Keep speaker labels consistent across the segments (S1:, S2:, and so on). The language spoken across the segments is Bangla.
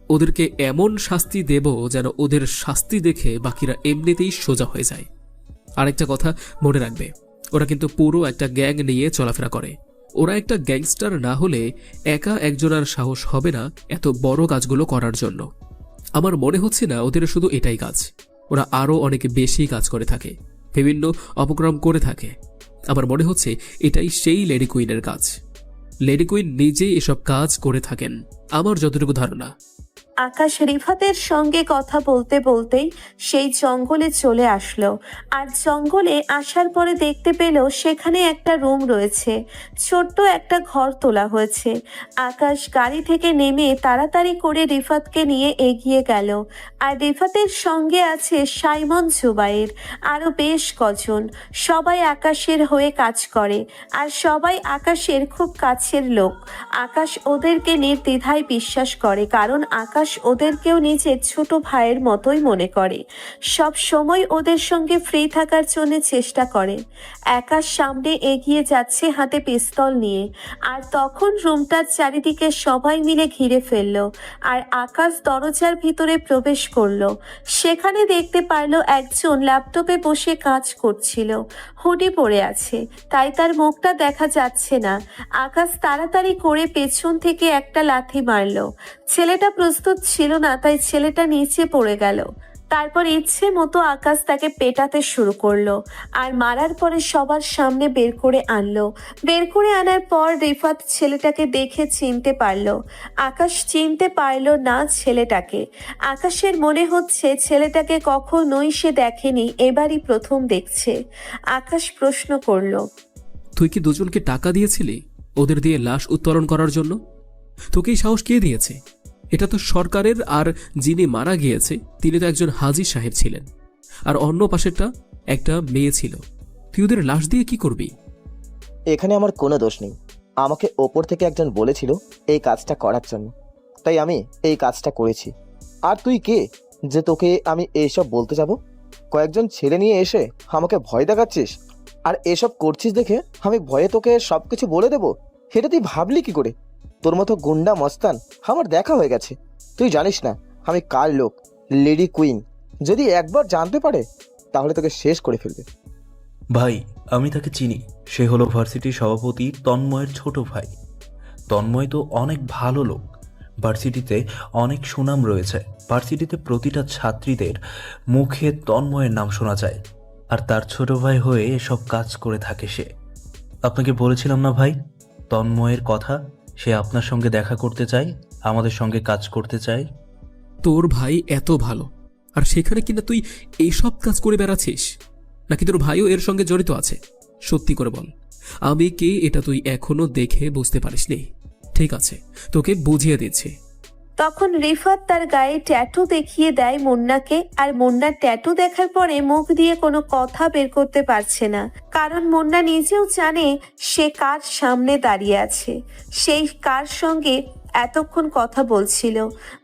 S1: ওদেরকে এমন শাস্তি দেব যেন ওদের শাস্তি দেখে বাকিরা এমনিতেই সোজা হয়ে যায়। আরেকটা কথা মনে রাখবে, ওরা কিন্তু পুরো একটা গ্যাং নিয়ে চলাফেরা করে। ওরা একটা গ্যাংস্টার না হলে একা একজনের সাহস হবে না এত বড় কাজগুলো করার জন্য। আমার মনে হচ্ছে না ওদের শুধু এটাই কাজ, ওরা আরও অনেক বেশি কাজ করে থাকে, বিভিন্ন অপক্রম করে থাকে। আমার মনে হচ্ছে এটাই সেই লেডি কুইনের কাজ। লেডি কুইন নিজেই এসব কাজ করে থাকেন, আমার যতটুকু ধারণা।
S2: আকাশ রিফাতের সঙ্গে কথা বলতে বলতেই সেই জঙ্গলে চলে আসলো। আর জঙ্গলে আসার পরে দেখতে পেল সেখানে একটা রুম রয়েছে, ছোট্ট একটা ঘর তোলা হয়েছে। আকাশ গাড়ি থেকে নেমে তাড়াতাড়ি করে রিফাতকে নিয়ে এগিয়ে গেল। আর রিফাতের সঙ্গে আছে সাইমন, জুবাইর, আরও বেশ কজন। সবাই আকাশের হয়ে কাজ করে আর সবাই আকাশের খুব কাছের লোক। আকাশ ওদেরকে নির্দ্বিধায় বিশ্বাস করে, কারণ আকাশ ওদেরকেও নিজের ছোট ভাইয়ের মতোই মনে করে। সব সময় ওদের সঙ্গে ফ্রি থাকার জন্য চেষ্টা করে। আকাশ সামনে এগিয়ে যাচ্ছে হাতে পিস্তল নিয়ে। আর তখন রুমটার চারিদিকে সবাই মিলে ঘিরে ফেলল। আর আকাশ দরজার ভিতরে প্রবেশ করলো। সেখানে দেখতে পারল একজন ল্যাপটপে বসে কাজ করছিল, হুডি পরে আছে, তাই তার মুখটা দেখা যাচ্ছে না। আকাশ তাড়াতাড়ি করে পেছন থেকে একটা লাথি মারল। ছেলেটা প্রস্তুত ছিল না, তাই ছেলেটা নিচে পড়ে গেল। তারপর ইচ্ছে মতো আকাশ তাকে পেটাতে শুরু করলো। আর মারার পরে সবার সামনে বের করে আনলো। বের করে আনার পর রিফাত ছেলেটাকে দেখে চিনতে পারলো। আকাশ চিনতে পারলো না ছেলেটাকে। আকাশের মনে হচ্ছে ছেলেটাকে কখনোই সে দেখেনি, এবারই প্রথম দেখছে। আকাশ প্রশ্ন করলো,
S1: তুই কি দুজনকে টাকা দিয়েছিলি ওদের দিয়ে লাশ উত্তোলন করার জন্য? তোকে এই সাহস কে দিয়েছে? এটা তো সরকারের, আর যিনি মারা গিয়েছে তিনি তো একজন হাজী সাহেব ছিলেন, আর অন্য পাশেরটা একটা মেয়ে ছিল। তুই ওদের লাশ দিয়ে কি করবি?
S3: এখানে আমার কোনো দোষ নেই। আমাকে ওপর থেকে একজন বলেছিল এই কাজটা করার জন্য, তাই আমি এই কাজটা করেছি। আর তুই কে যে তোকে আমি এইসব বলতে যাব? কয়েকজন ছেলে নিয়ে এসে আমাকে ভয় দেখাচ্ছিস, আর এসব করছিস দেখে আমি ভয়ে তোকে সব কিছু বলে দেবো? সেটা তুই ভাবলি কি করে? তোর মতো গুন্ডা মস্তান আমার দেখা হয়ে গেছে। তুই জানিস না আমি কার লোক। লেডি কুইন যদি একবার জানতে পারে তাহলে তোকে শেষ করে ফেলবে।
S4: ভাই, আমি তাকে চিনি। সে হলো ভার্সিটির সভাপতি তন্ময়ের ছোট ভাই। তন্ময় তো অনেক ভালো লোক, ভার্সিটিতে অনেক সুনাম রয়েছে। ভার্সিটিতে প্রতিটা ছাত্রীদের মুখে তন্ময়ের নাম শোনা যায়, আর তার ছোট ভাই হয়ে এসব কাজ করে থাকে সে। আপনাকে বলেছিলাম না ভাই তন্ময়ের কথা? সে আপনার সঙ্গে দেখা করতে চায়, আমাদের সঙ্গে কাজ করতে চায়।
S1: তোর ভাই এত ভালো, আর সেখানে কিনা তুই এইসব কাজ করে বেড়াচ্ছিস? নাকি তোর ভাইও এর সঙ্গে জড়িত আছে? সত্যি করে বল, আমি কে এটা তুই এখনো দেখে বুঝতে পারিসনি? ঠিক আছে, তোকে বুঝিয়ে দিচ্ছি।
S2: তখন রিফাত তার গায়ে ট্যাটু দেখিয়ে দেয় মুন্নাকে। আর মুন্নার ট্যাটু দেখার পরে মুখ দিয়ে কোনো কথা বের করতে পারছে না, কারণ মুন্না নিজেও জানে সে কার সামনে দাঁড়িয়ে আছে, সেই কার সঙ্গে এতক্ষণ কথা বলছিল।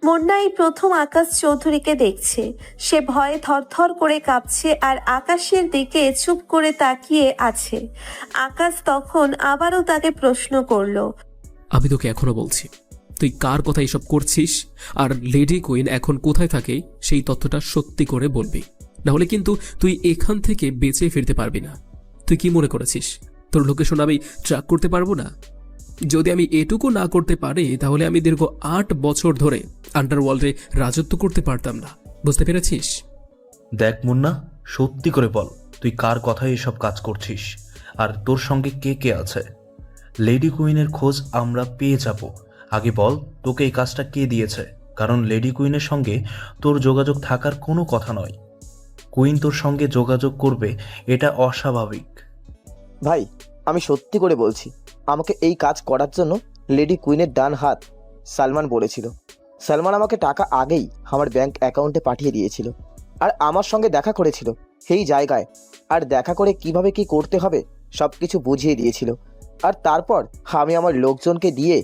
S2: মুন্না এই প্রথম আকাশ চৌধুরীকে দেখছে। সে ভয়ে থরথর করে কাঁপছে আর আকাশের দিকে চুপ করে তাকিয়ে আছে। আকাশ তখন আবারও তাকে প্রশ্ন করলো,
S1: আমি তোকে এখনো বলছি, তুই কার কথা এসব করছিস আর লেডি কুইন এখন কোথায় থাকে সেই তথ্যটা সত্যি করে বলবি, নাহলে কিন্তু তুই এখান থেকে বেঁচে ফিরতে পারবি না। তুই কি মনে করেছিস তোর লোকেশন আমি ট্র্যাক করতে পারবো না? যদি আমি এটুকু না করতে পারি তাহলে আমি দীর্ঘ 8 বছর ধরে আন্ডারওয়ার্ল্ডে রাজত্ব করতে পারতাম না। বুঝতে পেরেছিস?
S4: দেখ মুন্না, সত্যি করে বল তুই কার কথায় এসব কাজ করছিস, আর তোর সঙ্গে কে কে আছে? লেডি কুইনের খোঁজ আমরা পেয়ে যাব। আগে বল তোকে এই কাজটা কে দিয়েছে, কারণ লেডি কুইনের সঙ্গে তোর যোগাযোগ থাকার কোনো কথা নয়। কুইন তোর সঙ্গে যোগাযোগ করবে এটা অস্বাভাবিক।
S3: ভাই, আমি সত্যি করে বলছি, আমাকে এই কাজ করার জন্য লেডি কুইনের ডান হাত সালমান বলেছিল। সালমান আমাকে টাকা আগেই আমার ব্যাংক অ্যাকাউন্টে পাঠিয়ে দিয়েছিল, আর আমার সঙ্গে দেখা করেছিল সেই জায়গায়, আর দেখা করে কিভাবে কি করতে হবে সব কিছু বুঝিয়ে দিয়েছিল। আর তারপর আমি আমার লোকজনকে দিয়ে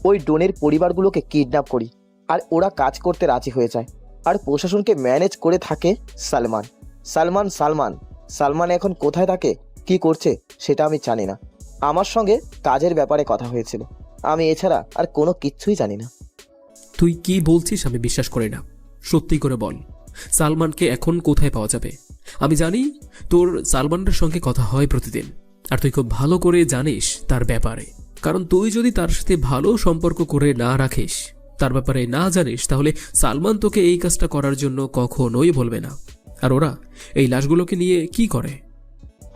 S3: ওই ডোনের পরিবারগুলোকে কিডন্যাপ করি, আর ওরা কাজ করতে রাজি হয়ে যায়। আর প্রশাসনকে ম্যানেজ করে থাকে সালমান। সালমান সালমান সালমান এখন কোথায় থাকে, কি করছে সেটা আমি জানি না। আমার সঙ্গে কাজের ব্যাপারে কথা হয়েছিল, আমি এছাড়া আর কোনো কিচ্ছুই জানি না।
S1: তুই কি বলছিস আমি বিশ্বাস করি না। সত্যি করে বল, সালমানকে এখন কোথায় পাওয়া যাবে? আমি জানি তোর সালমানের সঙ্গে কথা হয় প্রতিদিন, আর তুই খুব ভালো করে জানিস তার ব্যাপারে। কারণ তুই যদি তার সাথে ভালো সম্পর্ক করে না রাখিস, তার ব্যাপারে না জানিস, তাহলে সালমান তোকে এই কাজটা করার জন্য কখনোই বলবে না। আর ওরা এই লাশগুলোকে নিয়ে কি করে?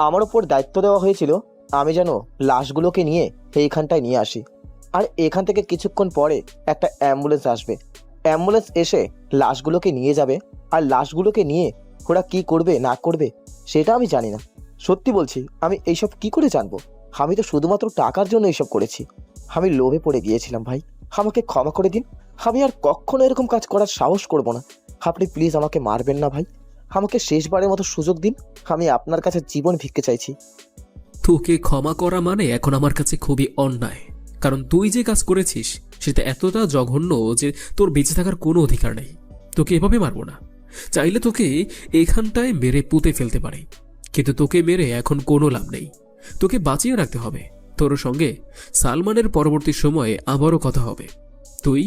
S3: আমার ওপর দায়িত্ব দেওয়া হয়েছিল আমি যেন লাশগুলোকে নিয়ে এইখানটায় নিয়ে আসি। আর এখান থেকে কিছুক্ষণ পরে একটা অ্যাম্বুলেন্স আসবে। অ্যাম্বুলেন্স এসে লাশগুলোকে নিয়ে যাবে। আর লাশগুলোকে নিয়ে ওরা কি করবে না করবে সেটা আমি জানি না। সত্যি বলছি, আমি এইসব কি করে জানবো? আমি তো শুধুমাত্র টাকার জন্য এইসব করেছি। আমি লোভে পড়ে গিয়েছিলাম ভাই, আমাকে ক্ষমা করে দিন। আমি আর কখনো এরকম কাজ করার সাহস করব না। আপনি প্লিজ আমাকে মারবেন না ভাই, আমাকে শেষবারের মতো সুযোগ দিন। আমি আপনার কাছে জীবন ভিক্ষে চাইছি।
S1: তোকে ক্ষমা করা মানে এখন আমার কাছে খুবই অন্যায়। কারণ তুই যে কাজ করেছিস সেটা এতটা জঘন্য যে তোর বেঁচে থাকার কোনো অধিকার নেই। তোকে এভাবে মারবো না। চাইলে তোকে এখানটায় মেরে পুঁতে ফেলতে পারি, কিন্তু তোকে মেরে এখন কোনো লাভ নেই। তোকে বাঁচিয়ে রাখতে হবে। তোর সঙ্গে সালমানের পরবর্তী সময়ে আবারও কথা হবে। তুই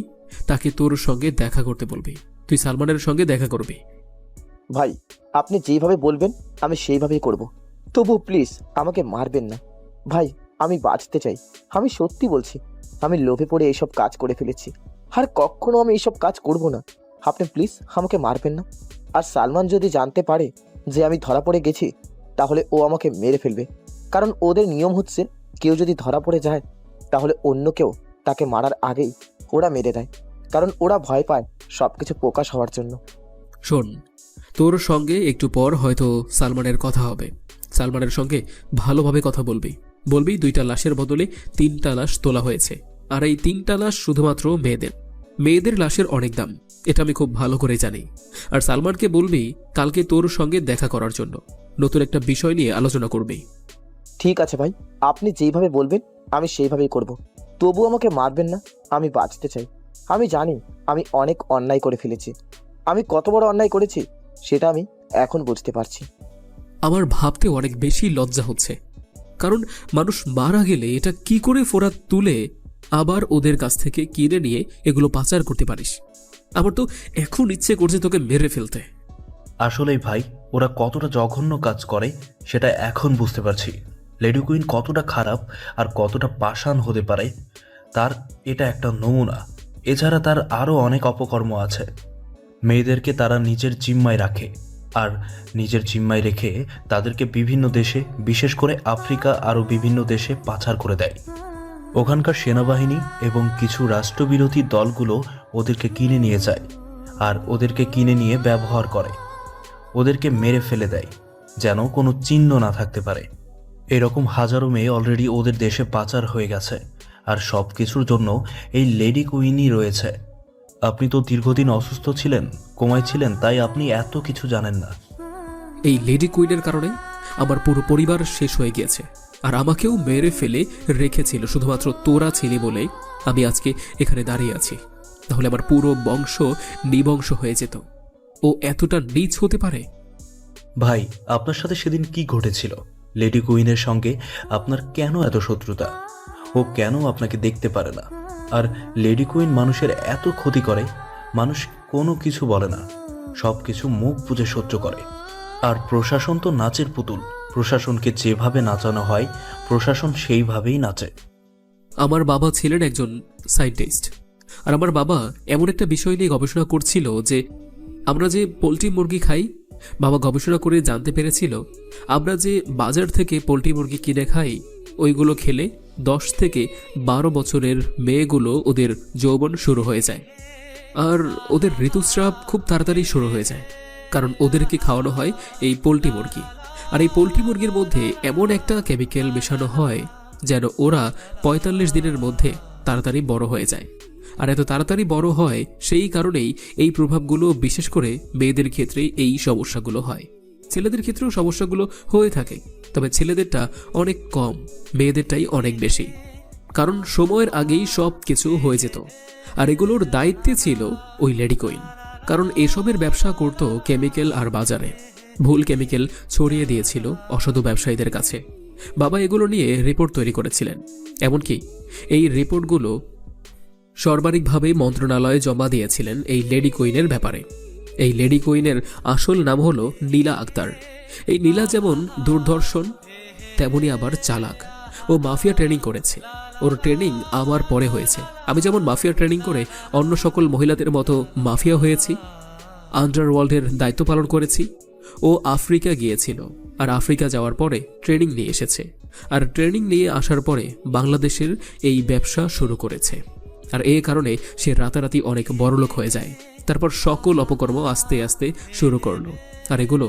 S1: তাকে তোর সঙ্গে দেখা করতে বলবি, তুই সালমানের সঙ্গে দেখা করবি।
S3: ভাই, আপনি যেভাবে বলবেন আমি সেইভাবেই করব। তবু প্লিজ আমাকে মারবেন না ভাই, আমি বাঁচতে চাই। আমি সত্যি বলছি, আমি লোভে পড়ে এইসব কাজ করে ফেলেছি। আর কখনো আমি এইসব কাজ করব না। আপনি প্লিজ আমাকে মারবেন না। আর সালমান যদি জানতে পারে যে আমি ধরা পড়ে গেছি, তাহলে ও আমাকে মেরে ফেলবে। কারণ ওদের নিয়ম হচ্ছে, কেউ যদি ধরা পড়ে যায় তাহলে অন্য কেউ তাকে মারার আগেই ওরা মেরে দেয়। কারণ ওরা ভয় পায় সব কিছু প্রকাশ হওয়ার জন্য।
S1: শোন, তোর সঙ্গে একটু পর হয়তো সালমানের কথা হবে। সালমানের সঙ্গে ভালোভাবে কথা বলবি। বলবি 2টা লাশের বদলে 3টা লাশ তোলা হয়েছে, আর এই 3টা লাশ শুধুমাত্র মেয়েদের লাশের অনেক দাম, এটা আমি খুব ভালো করে জানি। আর সালমানকে বলবি কালকে তোর সঙ্গে দেখা করার জন্য, নতুন একটা বিষয় নিয়ে আলোচনা করবি।
S3: ঠিক আছে ভাই, আপনি যেইভাবে বলবেন আমি সেইভাবেই করব। তবু আমাকে মারবেন না, আমি বাঁচতে চাই। আমি জানি আমি অনেক অন্যায় করে ফেলেছি। আমি কত বড় অন্যায় করেছি সেটা আমি এখন বুঝতে পারছি।
S1: আমার ভাবতে অনেক বেশি লজ্জা হচ্ছে, কারণ মানুষ মারা গেলে এটা কি করে ফোরাত তুলে আবার ওদের কাছ থেকে কিনে নিয়ে এগুলো পাচার করতে পারিস। আমার তো এখন ইচ্ছে করছে তোকে মেরে ফেলতে।
S4: আসলেই ভাই, ওরা কতটা জঘন্য কাজ করে সেটা এখন বুঝতে পারছি। লেডি কুইন কতটা খারাপ আর কতটা পাষাণ হতে পারে তার এটা একটা নমুনা। এছাড়া তার আরও অনেক অপকর্ম আছে। মেয়েদেরকে তারা নিজের জিম্মায় রাখে, আর নিজের জিম্মায় রেখে তাদেরকে বিভিন্ন দেশে, বিশেষ করে আফ্রিকা আরও বিভিন্ন দেশে পাচার করে দেয়। ওখানকার সেনাবাহিনী এবং কিছু রাষ্ট্রবিরোধী দলগুলো ওদেরকে কিনে নিয়ে যায়, আর ওদেরকে কিনে নিয়ে ব্যবহার করে। ওদেরকে মেরে ফেলে দেয় যেন কোনো চিহ্ন না থাকতে পারে। এরকম হাজারো মেয়ে অলরেডি ওদের দেশে পাচার হয়ে গেছে, আর সব কিছুর জন্য এই লেডি কুইনই রয়েছে। আপনি তো দীর্ঘদিন অসুস্থ ছিলেন, কোমায় ছিলেন, তাই আপনি এত কিছু জানেন না।
S1: এই লেডি কুইনের কারণে আমার পুরো পরিবার শেষ হয়ে গিয়েছে, আর আমাকেও মেরে ফেলে রেখেছিল শুধুমাত্র তোরা ছিলি বলে আমি আজকে এখানে দাঁড়িয়ে আছি। তাহলে আমার পুরো বংশ নিবংশ হয়ে যেত। ও এতটা নীচ হতে পারে?
S4: ভাই, আপনার সাথে সেদিন কি ঘটেছিল? লেডি কুইনের সঙ্গে আপনার কেন এত শত্রুতা? ও কেন আপনাকে দেখতে পারে না? আর লেডি কুইন মানুষের এত ক্ষতি করে, মানুষ কোনো কিছু বলে না, সব কিছু মুখ বুজে সহ্য করে। আর প্রশাসন তো নাচের পুতুল, প্রশাসনকে যেভাবে নাচানো হয় প্রশাসন সেইভাবেই নাচে।
S1: আমার বাবা ছিলেন একজন সায়েন্টিস্ট, আর আমার বাবা এমন একটা বিষয় নিয়ে গবেষণা করছিল যে আমরা যে পোলট্রি মুরগি খাই, বাবা গবেষণা করে জানতে পেরেছিল আমরা যে বাজার থেকে পোলট্রি মুরগি কিনে খাই, ওইগুলো খেলে 10 থেকে 12 বছরের মেয়েগুলো ওদের যৌবন শুরু হয়ে যায়, আর ওদের ঋতুস্রাব খুব তাড়াতাড়ি শুরু হয়ে যায়, কারণ ওদেরকে খাওয়ানো হয় এই পোলট্রি মুরগি। আর এই পোলট্রি মুরগির মধ্যে এমন একটা কেমিক্যাল মেশানো হয় যেন ওরা 45 দিনের মধ্যে তাড়াতাড়ি বড় হয়ে যায়। আর এত তাড়াতাড়ি বড় হয় সেই কারণেই এই প্রভাবগুলো, বিশেষ করে মেয়েদের ক্ষেত্রে এই সমস্যাগুলো হয়। ছেলেদের ক্ষেত্রেও সমস্যাগুলো হয়ে থাকে, তবে ছেলেদেরটা অনেক কম, মেয়েদেরটাই অনেক বেশি। কারণ সময়ের আগেই সব কিছু হয়ে যেত, আর এগুলোর দায়িত্বে ছিল ওই লেডি কুইন। কারণ এসবের ব্যবসা করত কেমিক্যাল আর বাজারে ভুল কেমিক্যাল ছড়িয়ে দিয়েছিল অসাধু ব্যবসায়ীদের কাছে। বাবা এগুলো নিয়ে রিপোর্ট তৈরি করেছিলেন, এমনকি এই রিপোর্টগুলো সর্বাধিকভাবে মন্ত্রণালয়ে জমা দিয়েছিলেন এই লেডি কুইনের ব্যাপারে। এই লেডি কুইনের আসল নাম হলো নীলা আক্তার। এই নীলা যেমন দুর্ধর্ষণ, তেমনি আবার চালাক। ও মাফিয়া ট্রেনিং করেছে। ওর ট্রেনিং আমার পরে হয়েছে। আমি যেমন মাফিয়া ট্রেনিং করে অন্য সকল মহিলাদের মতো মাফিয়া হয়েছি, আন্ডারওয়ার্ল্ডের দায়িত্ব পালন করেছি। ও আফ্রিকা গিয়েছিল, আর আফ্রিকা যাওয়ার পরে ট্রেনিং নিয়ে এসেছে, আর ট্রেনিং নিয়ে আসার পরে বাংলাদেশের এই ব্যবসা শুরু করেছে। আর এই কারণে সে রাতারাতি অনেক বড়লোক হয়ে যায়। তারপর সকল অপকর্ম আস্তে আস্তে শুরু করলো। আর এগুলো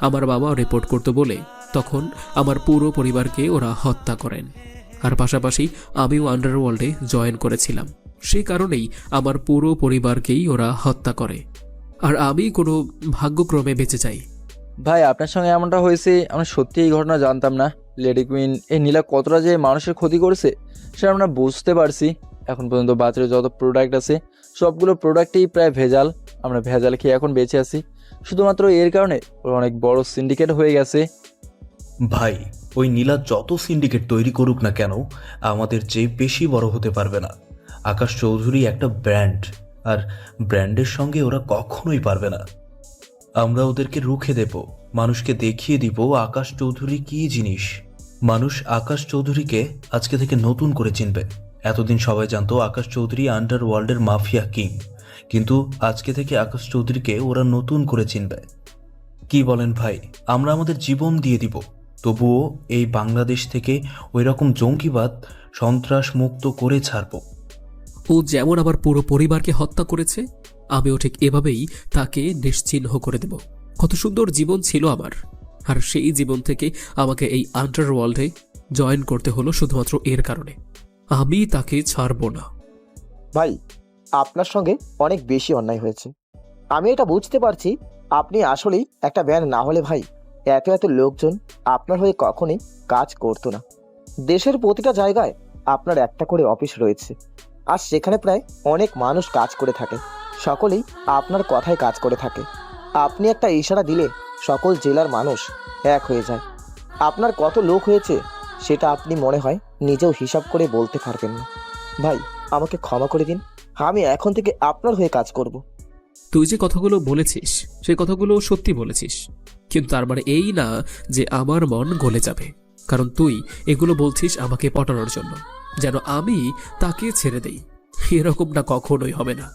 S1: আমার বাবা রিপোর্ট করতে বলে তখন আমার পুরো পরিবারকে ওরা হত্যা করেন। আর পাশাপাশি আমিও আন্ডারওয়ার্ল্ডে জয়েন করেছিলাম। সেই কারণেই আমার পুরো পরিবারকেই ওরা হত্যা করে, আর আমি কোনো ভাগ্যক্রমে বেঁচে যাই।
S5: ভাই, আপনার সঙ্গে এমনটা হয়েছে আমরা সত্যি এই ঘটনা জানতাম না। লেডি কুইন এই নীলা কতটা যে মানুষের ক্ষতি করেছে সেটা আমরা বুঝতে পারছি। এখন পর্যন্ত বাজারে যত প্রোডাক্ট আছে সবগুলো প্রোডাক্টই প্রায় ভেজাল। আমরা ভেজাল খেয়ে এখন বেঁচে আছি শুধুমাত্র এর কারণে ওর অনেক বড় সিন্ডিকেট হয়ে গেছে।
S4: ভাই, ওই নীলা যত সিন্ডিকেট তৈরি করুক না কেন, আমাদের চেয়ে বেশি বড় হতে পারবে না। আকাশ চৌধুরী একটা ব্র্যান্ড, আর ব্র্যান্ডের সঙ্গে ওরা কখনোই পারবে না। আমরা ওদেরকে রুখে দেব, মানুষকে দেখিয়ে দিব আকাশ চৌধুরী কী জিনিস। মানুষ আকাশ চৌধুরীকে আজকে থেকে নতুন করে চিনবে। এতদিন সবাই জানতো আকাশ চৌধুরী আন্ডারওয়ার্ল্ডের মাফিয়া কিং, কিন্তু আজকে থেকে আকাশ চৌধুরীকে ওরা নতুন করে চিনবে। কি বলেন ভাই? আমরা আমাদের জীবন দিয়ে দিব, তবুও এই বাংলাদেশ থেকে ওই রকম জঙ্গিবাদ সন্ত্রাস মুক্ত করে ছাড়ব।
S1: ও যেমন আমার পুরো পরিবারকে হত্যা করেছে, আমিও ঠিক এভাবেই তাকে নিশ্চিহ্ন করে দেব। কত সুন্দর জীবন ছিল আমার, আর সেই জীবন থেকে আমাকে এই আন্ডারওয়ার্ল্ডে জয়েন করতে হলো শুধুমাত্র এর কারণে। আমি তাকে ছাড়ব না।
S3: ভাই, আপনার সঙ্গে অনেক বেশি অন্যায় হয়েছে। আমি এটা বুঝতে পারছি। আপনি আসলেই একটা ব্যান না হলে ভাই এত এত লোকজন আপনার হয়ে কখনোই কাজ করতো না। দেশের প্রতিটা জায়গায় আপনার একটা করে অফিস রয়েছে, আর সেখানে প্রায় অনেক মানুষ কাজ করে থাকে। সকলেই আপনার কথায় কাজ করে থাকে। আপনি একটা ইশারা দিলে সকল জেলার মানুষ এক হয়ে যায়। আপনার কত লোক হয়েছে সেটা আপনি মনে হয় নিজেও হিসাব করে বলতে পারবেন না। ভাই, আমাকে ক্ষমা করে দিন। আমি এখন থেকে আপনার হয়ে কাজ করব।
S1: তুই যে কথাগুলো বলেছিস সেই কথাগুলো সত্যি বলেছিস, কিন্তু তার মানে এই না যে আমার মন গলে যাবে। কারণ তুই এগুলো বলছিস আমাকে পটানোর জন্য, যেন আমি তাকে ছেড়ে দেই। এরকম না, কখনোই হবে না।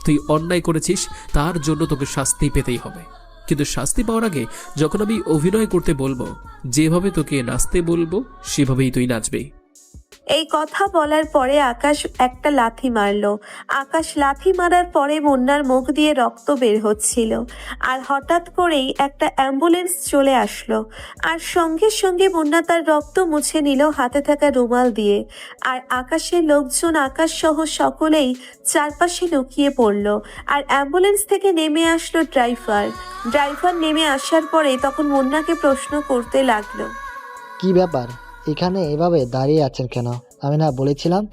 S1: তুই অন্যায় করেছিস, তার জন্য তোকে শাস্তি পেতেই হবে। কিন্তু শাস্তি পাওয়ার আগে যখন আমি অভিনয় করতে বলবো, যেভাবে তোকে নাচতে বলবো সেভাবেই তুই নাচবি।
S2: এই কথা বলার পরে আকাশ একটা লাথি মারলো। আকাশ লাথি মারার পরে মুন্নার মুখ দিয়ে রক্ত বের হচ্ছিল, আর হঠাৎ করেই একটা অ্যাম্বুলেন্স চলে আসলো। আর সঙ্গে সঙ্গে মুন্না তার রক্ত মুছে নিল হাতে থাকা রুমাল দিয়ে। আর আকাশের লোকজন, আকাশ সহ সকলেই চারপাশে লুকিয়ে পড়ল। আর অ্যাম্বুলেন্স থেকে নেমে আসলো ড্রাইভার নেমে আসার পরে তখন মুন্নাকে প্রশ্ন করতে লাগলো,
S6: কি ব্যাপার, এখানে এভাবে দাঁড়িয়ে আছেন কেন? আমি না বলেছিলাম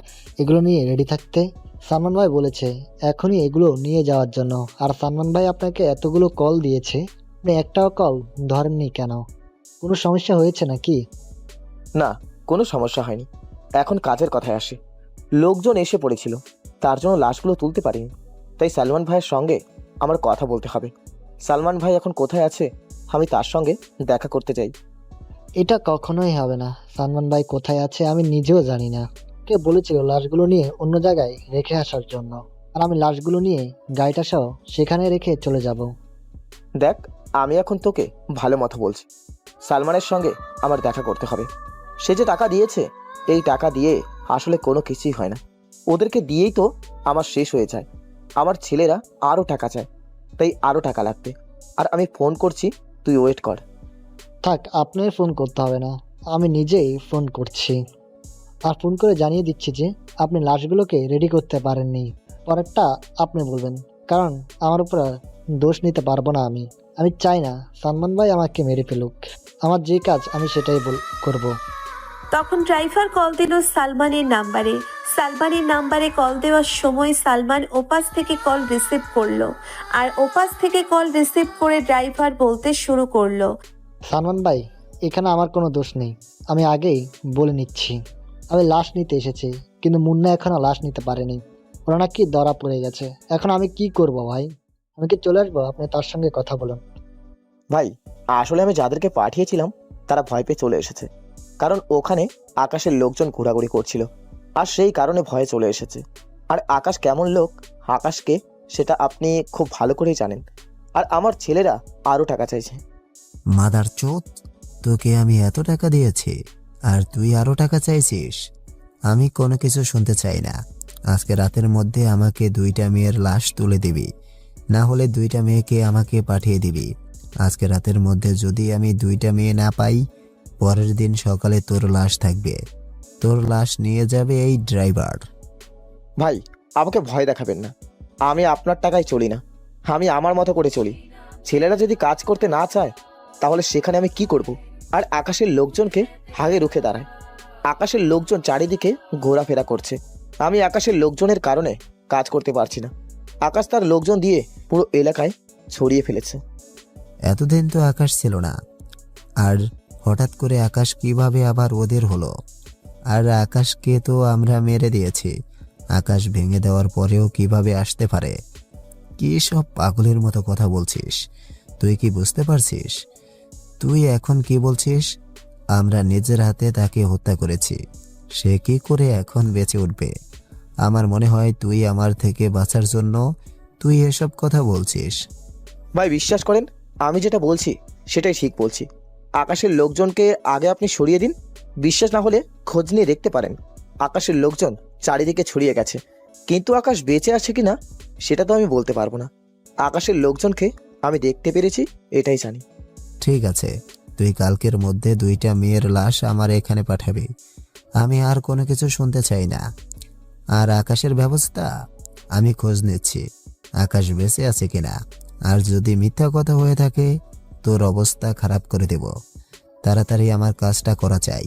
S6: এগুলো নিয়ে রেডি থাকতে? সালমান ভাই বলেছে এখনই এগুলো নিয়ে যাওয়ার জন্য। আর সালমান ভাই আপনাকে এতগুলো কল দিয়েছে, আপনি একটাও কল ধরেননি কেন? কোনো সমস্যা হয়েছে নাকি?
S3: না, কোনো সমস্যা হয়নি। এখন কাজের কথায় আসে। লোকজন এসে পড়েছিল, তার জন্য লাশগুলো তুলতে পারিনি। তাই সালমান ভাইয়ের সঙ্গে আমার কথা বলতে হবে। সালমান ভাই এখন কোথায় আছে, আমি তার সঙ্গে দেখা করতে চাই।
S6: এটা কখনোই হবে না। সালমান ভাই কোথায় আছে আমি নিজেও জানি না। কে বলেছিল লাশগুলো নিয়ে অন্য জায়গায় রেখে আসার জন্য? আর আমি লাশগুলো নিয়ে গাড়িটা সহ সেখানে রেখে চলে যাব।
S3: দেখ, আমি এখন তোকে ভালো মতো বলছি। সালমানের সঙ্গে আমার দেখা করতে হবে। সে যে টাকা দিয়েছে, এই টাকা দিয়ে আসলে কোনো কিছুই হয় না। ওদেরকে দিয়েই তো আমার শেষ হয়ে যায়। আমার ছেলেরা আরও টাকা চায়, তাই আরও টাকা লাগবে। আর আমি ফোন করছি, তুই ওয়েট কর।
S6: থাক, আপনার ফোন করতে হবে না, আমি নিজেই ফোন করছি। আর ফোন করে জানিয়ে দিচ্ছি যে আপনি লাশগুলোকে রেডি করতে পারেননি। পরেরটা আপনি বলবেন, কারণ আমার উপর দোষ নিতে পারবো না। আমি চাই না সালমান ভাই আমাকে মেরে ফেলুক। আমার যে কাজ আমি সেটাই করব।
S2: তখন ড্রাইভার কল দিল সালমানের নাম্বারে কল দেওয়ার সময় সালমান ওপাশ থেকে কল রিসিভ করলো। আর ওপাশ থেকে কল রিসিভ করে ড্রাইভার বলতে শুরু করলো,
S6: সালমান ভাই, এখানে আমার কোনো দোষ নেই। আমি আগেই বলে নিচ্ছি, আমি লাশ নিতে এসেছি, কিন্তু মুন্না এখনও লাশ নিতে পারেনি। ওরা নাকি ধরা পড়ে গেছে। এখন আমি কি করব ভাই? আমি কি চলে আসবো? আপনি তার সঙ্গে কথা বলুন।
S3: ভাই আসলে আমি যাদেরকে পাঠিয়েছিলাম তারা ভয় পেয়ে চলে এসেছে, কারণ ওখানে আকাশের লোকজন ঘোরাঘুরি করছিল আর সেই কারণে ভয়ে চলে এসেছে। আর আকাশ কেমন লোক আকাশকে সেটা আপনি খুব ভালো করেই জানেন। আর আমার ছেলেরা আরও টাকা চাইছে।
S7: মাদার চোদ, তোকে আমি এত টাকা দিয়েছি আর তুই আরো টাকা চাইছিস? আমি কোনো কিছু শুনতে চাই না। আজকে রাতের মধ্যে আমাকে 2টা মেয়ের লাশ তুলে দিবি, না হলে 2টা মেয়েকে আমাকে পাঠিয়ে দিবি। আজকে রাতের মধ্যে যদি আমি 2টা মেয়ে না পাই, পরের দিন সকালে তোর লাশ থাকবে। তোর লাশ নিয়ে যাবে এই ড্রাইভার।
S3: ভাই আমাকে ভয় দেখাবেন না, আমি আপনার টাকায় চলি না, আমি আমার মতো করে চলি। ছেলেরা যদি কাজ করতে না চায় তাহলে সেখানে আমি কি করব? আর আকাশের লোকজনকে হাগে রুখে দাঁড়ায়। আকাশের লোকজন চারিদিকে ঘোরাফেরা করছে, আমি আকাশের লোকজনের কারণে কাজ করতে পারছি না। আকাশ তার লোকজন দিয়ে পুরো এলাকায় ছড়িয়ে ফেলেছে।
S7: এতদিন তো আকাশ ছিল না, আর হঠাৎ করে আকাশ কিভাবে আবার ওদের হলো? আর আকাশকে তো আমরা মেরে দিয়েছি, আকাশ ভেঙে দেওয়ার পরেও কিভাবে আসতে পারে? কি সব পাগলের মতো কথা বলছিস? তুই কি বুঝতে পারছিস? তুই এখন কি বলছিস? আমরা নিজের হাতে তাকে হত্যা করেছি, সে কি করে এখন বেঁচে উঠবে? আমার মনে হয় তুই আমার থেকে বাঁচার জন্য তুই এসব কথা বলছিস।
S3: ভাই বিশ্বাস করেন, আমি যেটা বলছি সেটাই ঠিক বলছি। আকাশের লোকজনকে আগে আপনি সরিয়ে দিন। বিশ্বাস না হলে খোঁজ নিয়ে দেখতে পারেন। আকাশের লোকজন চারিদিকে ছড়িয়ে গেছে, কিন্তু আকাশ বেঁচে আছে কি না সেটা তো আমি বলতে পারবো না। আকাশের লোকজনকে আমি দেখতে পেরেছি, এটাই জানি।
S7: ঠিক আছে, তুই কালকের মধ্যে 2টা মেয়ের লাশ আমার এখানে পাঠাবি। আমি আর কোনো কিছু শুনতে চাই না। আর আকাশের ব্যবস্থা আমি খোঁজ নিচ্ছি, আকাশ বেঁচে আছে কিনা। আর যদি মিথ্যা কথা হয়ে থাকে, তোর অবস্থা খারাপ করে দেব। তাড়াতাড়ি আমার কাজটা করা চাই।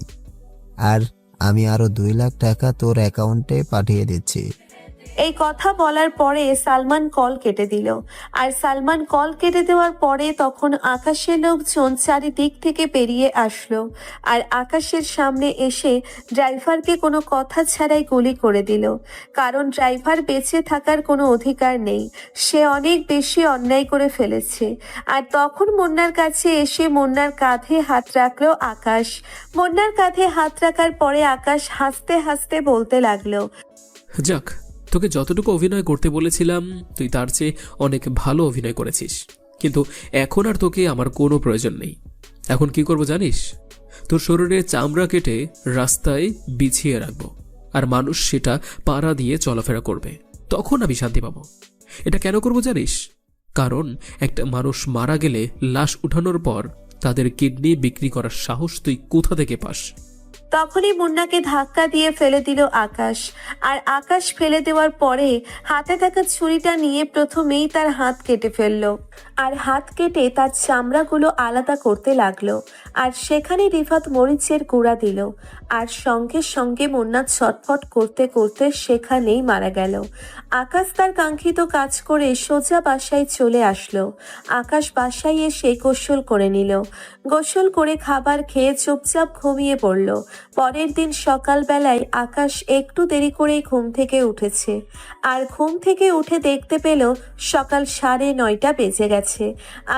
S7: আর আমি আরো 2 লাখ টাকা তোর অ্যাকাউন্টে পাঠিয়ে দিচ্ছি।
S2: এই কথা বলার পরে সালমান কল কেটে দিল। আর সালমান কল কেটে দেওয়ার পরে তখন আকাশের লোকজন চারিদিক থেকে বেরিয়ে আসলো আর আকাশের সামনে এসে ড্রাইভারকে কোনো কথা ছাড়াই গুলি করে দিল। কারণ ড্রাইভার বেঁচে থাকার কোনো অধিকার নেই, সে অনেক বেশি অন্যায় করে ফেলেছে। আর তখন মুন্নার কাছে এসে মুন্নার কাঁধে হাত রাখলো আকাশ। মুন্নার কাঁধে হাত রাখার পরে আকাশ হাসতে হাসতে বলতে লাগলো,
S1: যাক, তোকে যতটুকু অভিনয় করতে বলেছিলাম তুই তার চেয়ে অনেক ভালো অভিনয় করেছিস। কিন্তু এখন আর তোকে আমার কোনো প্রয়োজন নেই। এখন কি করব জানিস? তোর শরীরে চামড়া কেটে রাস্তায় বিছিয়ে রাখবো, আর মানুষ সেটা পাড়া দিয়ে চলাফেরা করবে। তখন আমি শান্তি পাবো। এটা কেন করব জানিস? কারণ একটা মানুষ মারা গেলে লাশ উঠানোর পর তাদের কিডনি বিক্রি করার সাহস তুই কোথা থেকে পাস?
S2: তখনই মুন্নাকে ধাক্কা দিয়ে ফেলে দিল আকাশ। আর আকাশ ফেলে দেওয়ার পরে হাতে থাকা ছুরিটা নিয়ে প্রথমেই তার হাত কেটে ফেললো। আর হাত কেটে তার চামড়াগুলো আলাদা করতে লাগলো। আর সেখানে রিফাত মরিচের গুঁড়া দিল। আর সঙ্গে সঙ্গে মুন্না ছটফট করতে করতে সেখানেই মারা গেল। আকাশ তার কাঙ্ক্ষিত কাজ করে সোজা বাসায় চলে আসলো। আকাশ বাসায় এসে গোসল করে নিল। গোসল করে খাবার খেয়ে চুপচাপ ঘুমিয়ে পড়ল। পরের দিন সকালবেলায় আকাশ একটু দেরি করেই ঘুম থেকে উঠেছে। আর ঘুম থেকে উঠে দেখতে পেল সকাল 9:30 বেজে গেছে।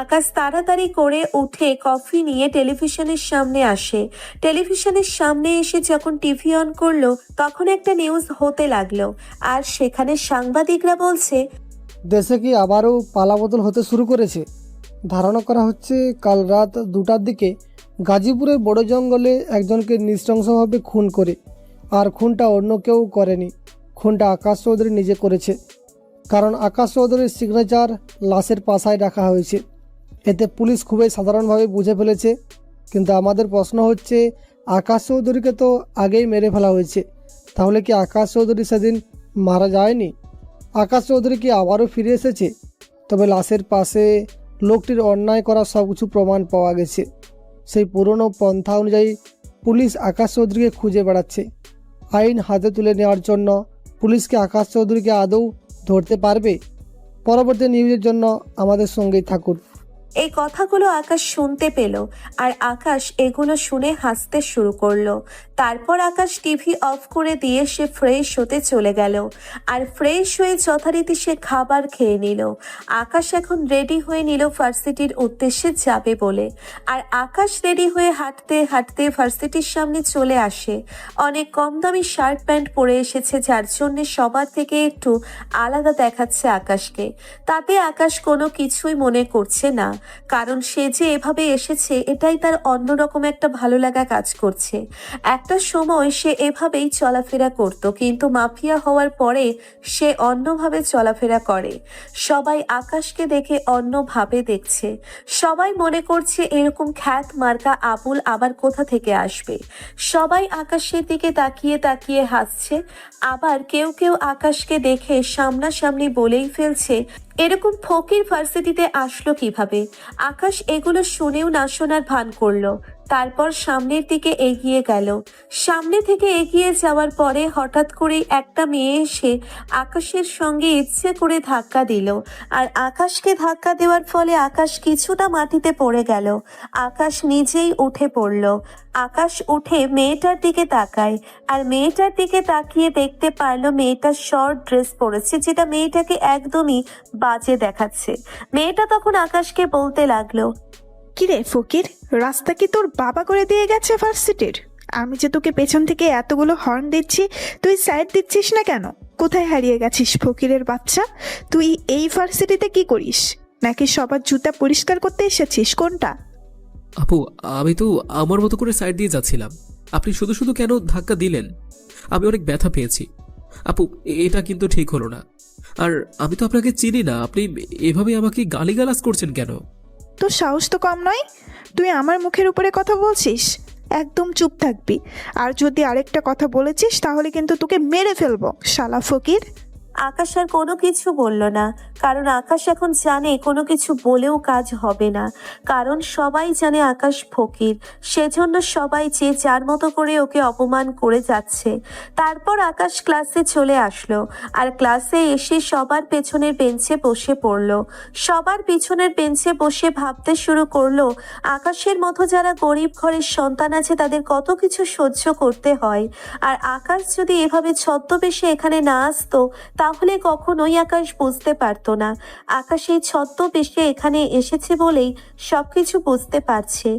S2: আকাশ তাড়াতাড়ি করে উঠে কফি নিয়ে টেলিভিশনের সামনে আসে। টেলিভিশনের সামনে এসে যখন টিভি অন করলো তখন একটা নিউজ হতে লাগলো। আর সেখানে সাংবাদিকরা বলছে,
S8: দেশে কি আবারও পালাবদল হতে শুরু করেছে। ধারণা করা হচ্ছে কাল রাত 2টার দিকে গাজীপুরের বড় জঙ্গলে একজনকে নৃশংসভাবে খুন করে, আর খুনটা অন্য কেউ করেনি, খুনটা আকাশ চৌধুরী নিজে করেছে। কারণ আকাশ চৌধুরীর সিগনেচার লাশের পাশায় রাখা হয়েছে। এতে পুলিশ খুবই সাধারণভাবে বুঝে ফেলেছে। কিন্তু আমাদের প্রশ্ন হচ্ছে, আকাশ চৌধুরীকে তো আগেই মেরে ফেলা হয়েছে, তাহলে কি আকাশ চৌধুরী সেদিন মারা যায়নি? আকাশ চৌধুরী কি আবারও ফিরে এসেছে? তবে লাশের পাশে লোকটির অন্যায় করা সব কিছু প্রমাণ পাওয়া গেছে। সেই পুরনো পন্থা অনুযায়ী পুলিশ আকাশ চৌধুরীকে খুঁজে বেড়াচ্ছে। আইন হাতে তুলে নেওয়ার জন্য পুলিশকে আকাশ চৌধুরীকে আদৌ ধরতে পারবে? পরবর্তী নিউজের জন্য আমাদের সঙ্গেই থাকুন।
S2: এই কথাগুলো আকাশ শুনতে পেল আর আকাশ এগুলো শুনে হাসতে শুরু করলো। তারপর আকাশ টিভি অফ করে দিয়ে সে ফ্রেশ হতে চলে গেল আর ফ্রেশ হয়ে যথারীতি সে খাবার খেয়ে নিল। আকাশ এখন রেডি হয়ে নিল ভার্সিটির উদ্দেশ্যে যাবে বলে। আর আকাশ রেডি হয়ে হাঁটতে হাঁটতে ভার্সিটির সামনে চলে আসে। অনেক কম দামি শার্ট প্যান্ট পরে এসেছে, যার জন্য সবার থেকে একটু আলাদা দেখাচ্ছে আকাশকে। তাতে আকাশ কোনো কিছুই মনে করছে না, কারণ সে যে এভাবে এসেছে এটাই তার অন্যরকম একটা ভালো লাগা কাজ করছে। একটা সময় সে এভাবেই চলাফেরা করত, কিন্তু মাফিয়া হওয়ার পরে সে অন্যভাবে চলাফেরা করে। সবাই আকাশকে দেখে অন্যভাবে দেখছে। সবাই মনে করছে এরকম খ্যাত মার্কা আবুল আবার কোথা থেকে আসবে। সবাই আকাশের দিকে তাকিয়ে তাকিয়ে হাসছে। আবার কেউ কেউ আকাশকে দেখে সামনাসামনি বলেই ফেলছে, এরকম ফকির ভার্সিটিতে আসলো কিভাবে। আকাশ এগুলো শুনেও না শোনার ভান করলো। তারপর সামনের দিকে এগিয়ে গেল। সামনে থেকে এগিয়ে যাওয়ার পরে হঠাৎ করে একটা মেয়ে এসে আকাশের সঙ্গে ইচ্ছে করে ধাক্কা দিল। আর আকাশকে ধাক্কা দেওয়ার ফলে আকাশ কিছুটা মাটিতে পড়ে গেল। আকাশ নিজেই উঠে পড়ল। আকাশ উঠে মেয়েটার দিকে তাকায় আর মেয়েটার দিকে তাকিয়ে দেখতে পারলো মেয়েটা শর্ট ড্রেস পরেছে, যেটা মেয়েটাকে একদমই বাজে দেখাচ্ছে। মেয়েটা তখন আকাশকে বলতে লাগলো,
S9: কিরে ফকির, রাস্তা কি তোর বাবা করে দিয়ে গেছে ভার্সিটির? আমি যে তোকে পেছন থেকে এতগুলো হর্ন দিচ্ছি, তুই সাইড দিচ্ছিস না কেন? কোথায় হারিয়ে গেছিস ফকিরের বাচ্চা? তুই এই ভার্সিটিতে কি করিস? নাকি সবার জুতা পরিষ্কার করতে এসেছিস? কোনটা?
S1: আপু, আমি তো আমার মতো করে সাইড দিয়ে যাচ্ছিলাম, আপনি শুধু শুধু কেন ধাক্কা দিলেন? আমি অনেক ব্যথা পেয়েছি আপু, এটা কিন্তু ঠিক হলো না। আর আমি তো আপনাকে চিনি না, আপনি এভাবে আমাকে গালিগালাজ করছেন কেন?
S9: তোর সাহস তো কম নয়, তুই আমার মুখের উপরে কথা বলছিস। একদম চুপ থাকবি, আর যদি আরেকটা কথা বলেছিস তাহলে কিন্তু তোকে মেরে ফেলবো, শালা ফকির।
S2: আকাশ আর কোনো কিছু বলল না, কারণ আকাশ এখন জানে কোনো কিছু বলেও কাজ হবে না। কারণ সবাই জানে আকাশ ফকির, সেজন্য সবাই যে যার মতো করে ওকে অপমান করে যাচ্ছে। তারপর আকাশ ক্লাসে চলে আসলো আর ক্লাসে এসে সবার পেছনের বেঞ্চে বসে পড়লো। সবার পিছনের বেঞ্চে বসে ভাবতে শুরু করলো আকাশের মতো যারা গরিব ঘরের সন্তান আছে তাদের কত কিছু সহ্য করতে হয়। আর আকাশ যদি এভাবে ছদ্মবেশে এখানে না আসতো তাহলে কখনোই আকাশ বুঝতে পারতো না। আকাশ এই ছদ্মবেশে এখানে এসেছে বলেই সবকিছু বুঝতে পারছে।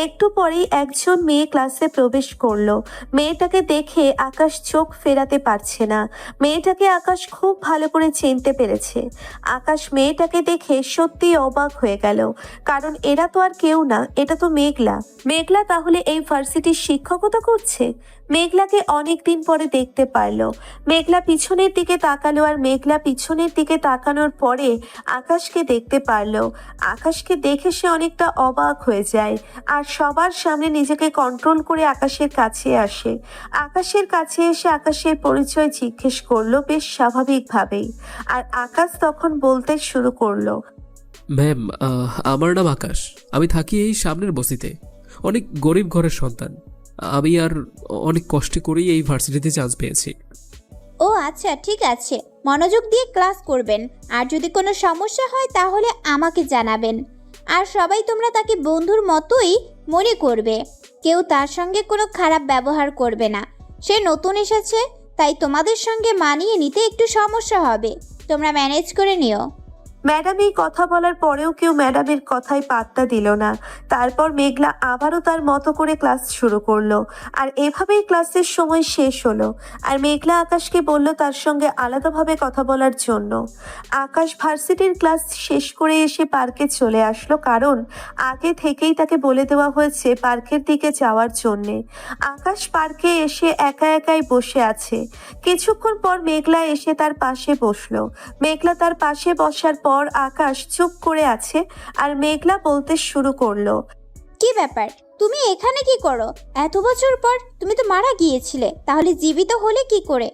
S2: একটু পরেই একজন মেয়ে ক্লাসে প্রবেশ করলো। মেয়েটাকে দেখে আকাশ চোখ ফেরাতে পারছে না। মেয়েটাকে আকাশ খুব ভালো করে চিনতে পেরেছে। আকাশ মেয়েটাকে দেখে সত্যি অবাক হয়ে গেল, কারণ এরা তো আর কেউ না, এটা তো মেঘলা। মেঘলা তাহলে এই ভার্সিটির শিক্ষকতা করছে। মেঘলাকে অনেকদিন পরে দেখতে পারলো। মেঘলা পিছনের দিকে তাকালো আর মেঘলা পিছনের দিকে তাকানোর পরে আকাশকে দেখতে পারলো। আকাশকে দেখে সে অনেকটা অবাক হয়ে যায় আর সবার সামনে নিজেকে কন্ট্রোল করে আকাশের কাছে আসে। আকাশের কাছে এসে আকাশের পরিচয় জিজ্ঞেস করলো বেশ স্বাভাবিকভাবেই। আর আকাশ তখন বলতে শুরু করলো,
S1: ম্যাম, আমার নাম আকাশ, আমি থাকি এই সামনের বস্তিতে, অনেক গরিব ঘরের সন্তান। আমি আর অনেক কষ্ট করেই এই ভার্সিটিতে চান্স পেয়েছি।
S10: ও আচ্ছা, ঠিক আছে, মনোযোগ দিয়ে ক্লাস করবেন, আর যদি কোনো সমস্যা হয় তাহলে আমাকে জানাবেন। আর সবাই তোমরা তাকে বন্ধুর মতোই মনে করবে, কেউ তার সঙ্গে কোনো খারাপ ব্যবহার করবে না। সে নতুন এসেছে, তাই তোমাদের সঙ্গে মানিয়ে নিতে একটু সমস্যা হবে, তোমরা ম্যানেজ করে নিও।
S2: ম্যাডাম এই কথা বলার পরেও কেউ ম্যাডামের কথায় পাত্তা দিল না। তারপর মেঘলা আবারও তার মতো করে ক্লাস শুরু করলো। আর এভাবেই ক্লাসের সময় শেষ হলো। আর মেঘলা আকাশকে বলল তার সঙ্গে আলাদাভাবে কথা বলার জন্য। আকাশ ভার্সিটির ক্লাস শেষ করে এসে পার্কে চলে আসলো, কারণ আগে থেকেই তাকে বলে দেওয়া হয়েছে পার্কের দিকে যাওয়ার জন্যে। আকাশ পার্কে এসে একা একাই বসে আছে। কিছুক্ষণ পর মেঘলা এসে তার পাশে বসলো। মেঘলা তার পাশে বসার পর আকাশ চুপ করে আছে আর মেঘলা বলতে শুরু করলো,
S10: কি ব্যাপার, তুমি এখানে কি করো? এত বছর পর তুমি তো মারা গিয়েছিলে, তাহলে জীবিত হলে কি করে?